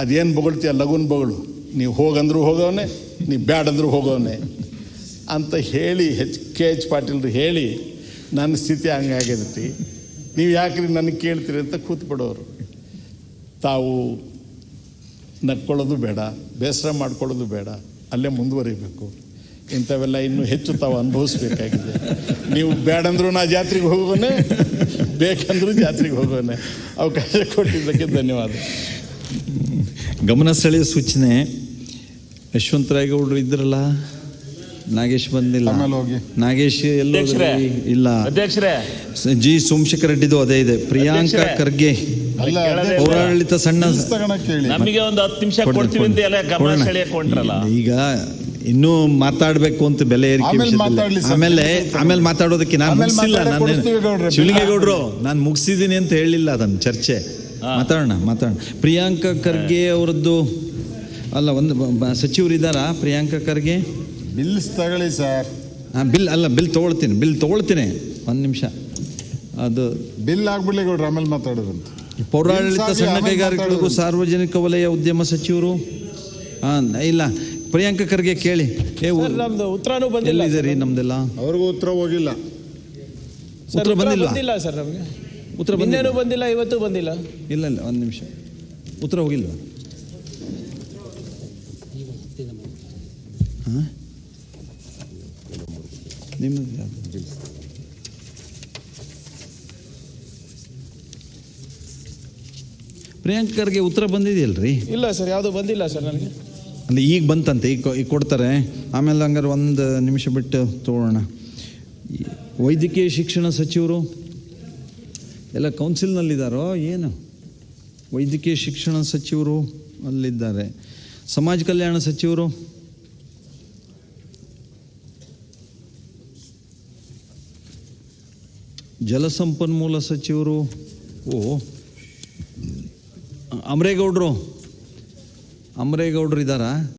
ಅದೇನು ಬೊಗಳ್ತೀಯ ಲಗುನ್ ಬೊಗಳು, ನೀವು ಹೋಗಂದ್ರೂ ಹೋಗವನೆ, ನೀವು ಬ್ಯಾಡಂದ್ರೂ ಹೋಗವನೆ ಅಂತ ಹೇಳಿ KH ಪಾಟೀಲ್ರು ಹೇಳಿ ನನ್ನ ಸ್ಥಿತಿ ಹಂಗಾಗಿರುತ್ತೆ, ನೀವು ಯಾಕ್ರಿ ನನಗೆ ಕೇಳ್ತೀರಿ ಅಂತ ಕೂತ್ಬಿಡೋರು. ತಾವು ನಕ್ಕೊಳ್ಳೋದು ಬೇಡ, ಬೇಸರ ಮಾಡ್ಕೊಳ್ಳೋದು ಬೇಡ, ಅಲ್ಲೇ ಮುಂದುವರಿಬೇಕು. ಇಂಥವೆಲ್ಲ ಇನ್ನೂ ಹೆಚ್ಚು ತಾವು ಅನುಭವಿಸ್ಬೇಕಾಗಿದೆ. ನೀವು ಬೇಡಂದ್ರೂ ನಾ ಜಾತ್ರೆಗೆ ಹೋಗೋನೆ, ಬೇಕಂದ್ರೂ ಜಾತ್ರೆಗೆ ಹೋಗೋನೆ. ಅವಕಾಶ ಕೊಟ್ಟಿದ್ದಕ್ಕೆ ಧನ್ಯವಾದ. ಗಮನ ಸೆಳೆಯುವ ಸೂಚನೆ, ಯಶವಂತರಾಯಗೌಡರು ಇದ್ರಲ್ಲ, ನಾಗೇಶ್ ಬಂದಿಲ್ಲ. ನಾಗೇಶ್ ಎಲ್ಲೋ ಇಲ್ಲ. G. ಸೋಮಶೇಖರ್ ರೆಡ್ಡಿದು ಅದೇ ಇದೆ. ಪ್ರಿಯಾಂಕಾ ಖರ್ಗೆ ಪೌರಾಡಳಿತ ಸಣ್ಣ ನಮಗೆ ಒಂದು 10 ನಿಮಿಷ ಕೊಡ್ತೀವಿ ಅಂತ ಎಲ್ಲ ಗಮನ ಸೆಳೆಯಕೊಂಡ್ರಲ್ಲ. ಈಗ ಇನ್ನೂ ಮಾತಾಡಬೇಕು ಅಂತ ಬೆಲೆ ಏರಿಕೆ ಆಮೇಲೆ ಮಾತಾಡೋದಕ್ಕೆ ನಾನು ಮುಗಿಸಿಲ್ಲ. ನಾನು ಶಿವಲಿಂಗೇಗೌಡರು ನಾನು ಮುಗಿಸಿದ್ದೀನಿ ಅಂತ ಹೇಳಿಲ್ಲ ಅದನ್ನು ಚರ್ಚೆ. ಮಾತಾಡೋಣ. ಪ್ರಿಯಾಂಕಾ ಖರ್ಗೆ ಅವರದ್ದು ಅಲ್ಲ, ಒಂದು ಸಚಿವರು ಇದ್ದಾರಾ? ಪ್ರಿಯಾಂಕಾ ಖರ್ಗೆ ಬಿಲ್ಸ್ ತಗೊಳ್ಳಿ ಸರ್. ಬಿಲ್ ತೊಗೊಳ್ತೀನಿ. ಒಂದು ನಿಮಿಷ, ಅದು ಬಿಲ್ ಆಗ್ಬಿಡ್ಲಿ ಗೌಡ್ರು, ಆಮೇಲೆ ಮಾತಾಡೋದಂತ. ಪೌರಾಡಳಿತ ಸಣ್ಣ ಕೈಗಾರಿಕೆಗಳಿಗೂ ಸಾರ್ವಜನಿಕ ವಲಯ ಉದ್ಯಮ ಸಚಿವರು ಇಲ್ಲ. ಪ್ರಿಯಾಂಕಾ ಖರ್ಗೆ ಕೇಳಿ. ಉತ್ತರನೂ ಬಂದಿಲ್ಲ ರೀ ನಮ್ದೆಲ್ಲ. ಅವ್ರಿಗೂ ಉತ್ತರ ಹೋಗಿಲ್ಲ. ಉತ್ತರ ಬಂದಿಲ್ಲ ಸರ್. ನಮಗೆ ಉತ್ತರ ಬಂದಿಲ್ಲ, ಇವತ್ತು ಬಂದಿಲ್ಲ. ಇಲ್ಲ ಒಂದು ನಿಮಿಷ, ಉತ್ತರ ಹೋಗಿಲ್ವಾ? ನಿಮ್ದು ಪ್ರಿಯಾಂಕಾ ಖರ್ಗೆ ಉತ್ತರ ಬಂದಿದೆಯಲ್ರಿ? ಇಲ್ಲ ಸರ್, ಯಾವುದು ಬಂದಿಲ್ಲ ಸರ್ ನನಗೆ. ಅಲ್ಲಿ ಈಗ ಬಂತಂತೆ, ಈಗ ಕೊಡ್ತಾರೆ. ಆಮೇಲೆ ಹಂಗಾರೆ ಒಂದು ನಿಮಿಷ ಬಿಟ್ಟು ತಗೊಳ್ಳೋಣ. ವೈದ್ಯಕೀಯ ಶಿಕ್ಷಣ ಸಚಿವರು ಎಲ್ಲ ಕೌನ್ಸಿಲ್ನಲ್ಲಿದ್ದಾರೋ ಏನು? ವೈದ್ಯಕೀಯ ಶಿಕ್ಷಣ ಸಚಿವರು ಅಲ್ಲಿದ್ದಾರೆ. ಸಮಾಜ ಕಲ್ಯಾಣ ಸಚಿವರು ಜಲಸಂಪನ್ಮೂಲ ಸಚಿವರು ಅಮರೇಗೌಡರು ಇದ್ದಾರಾ?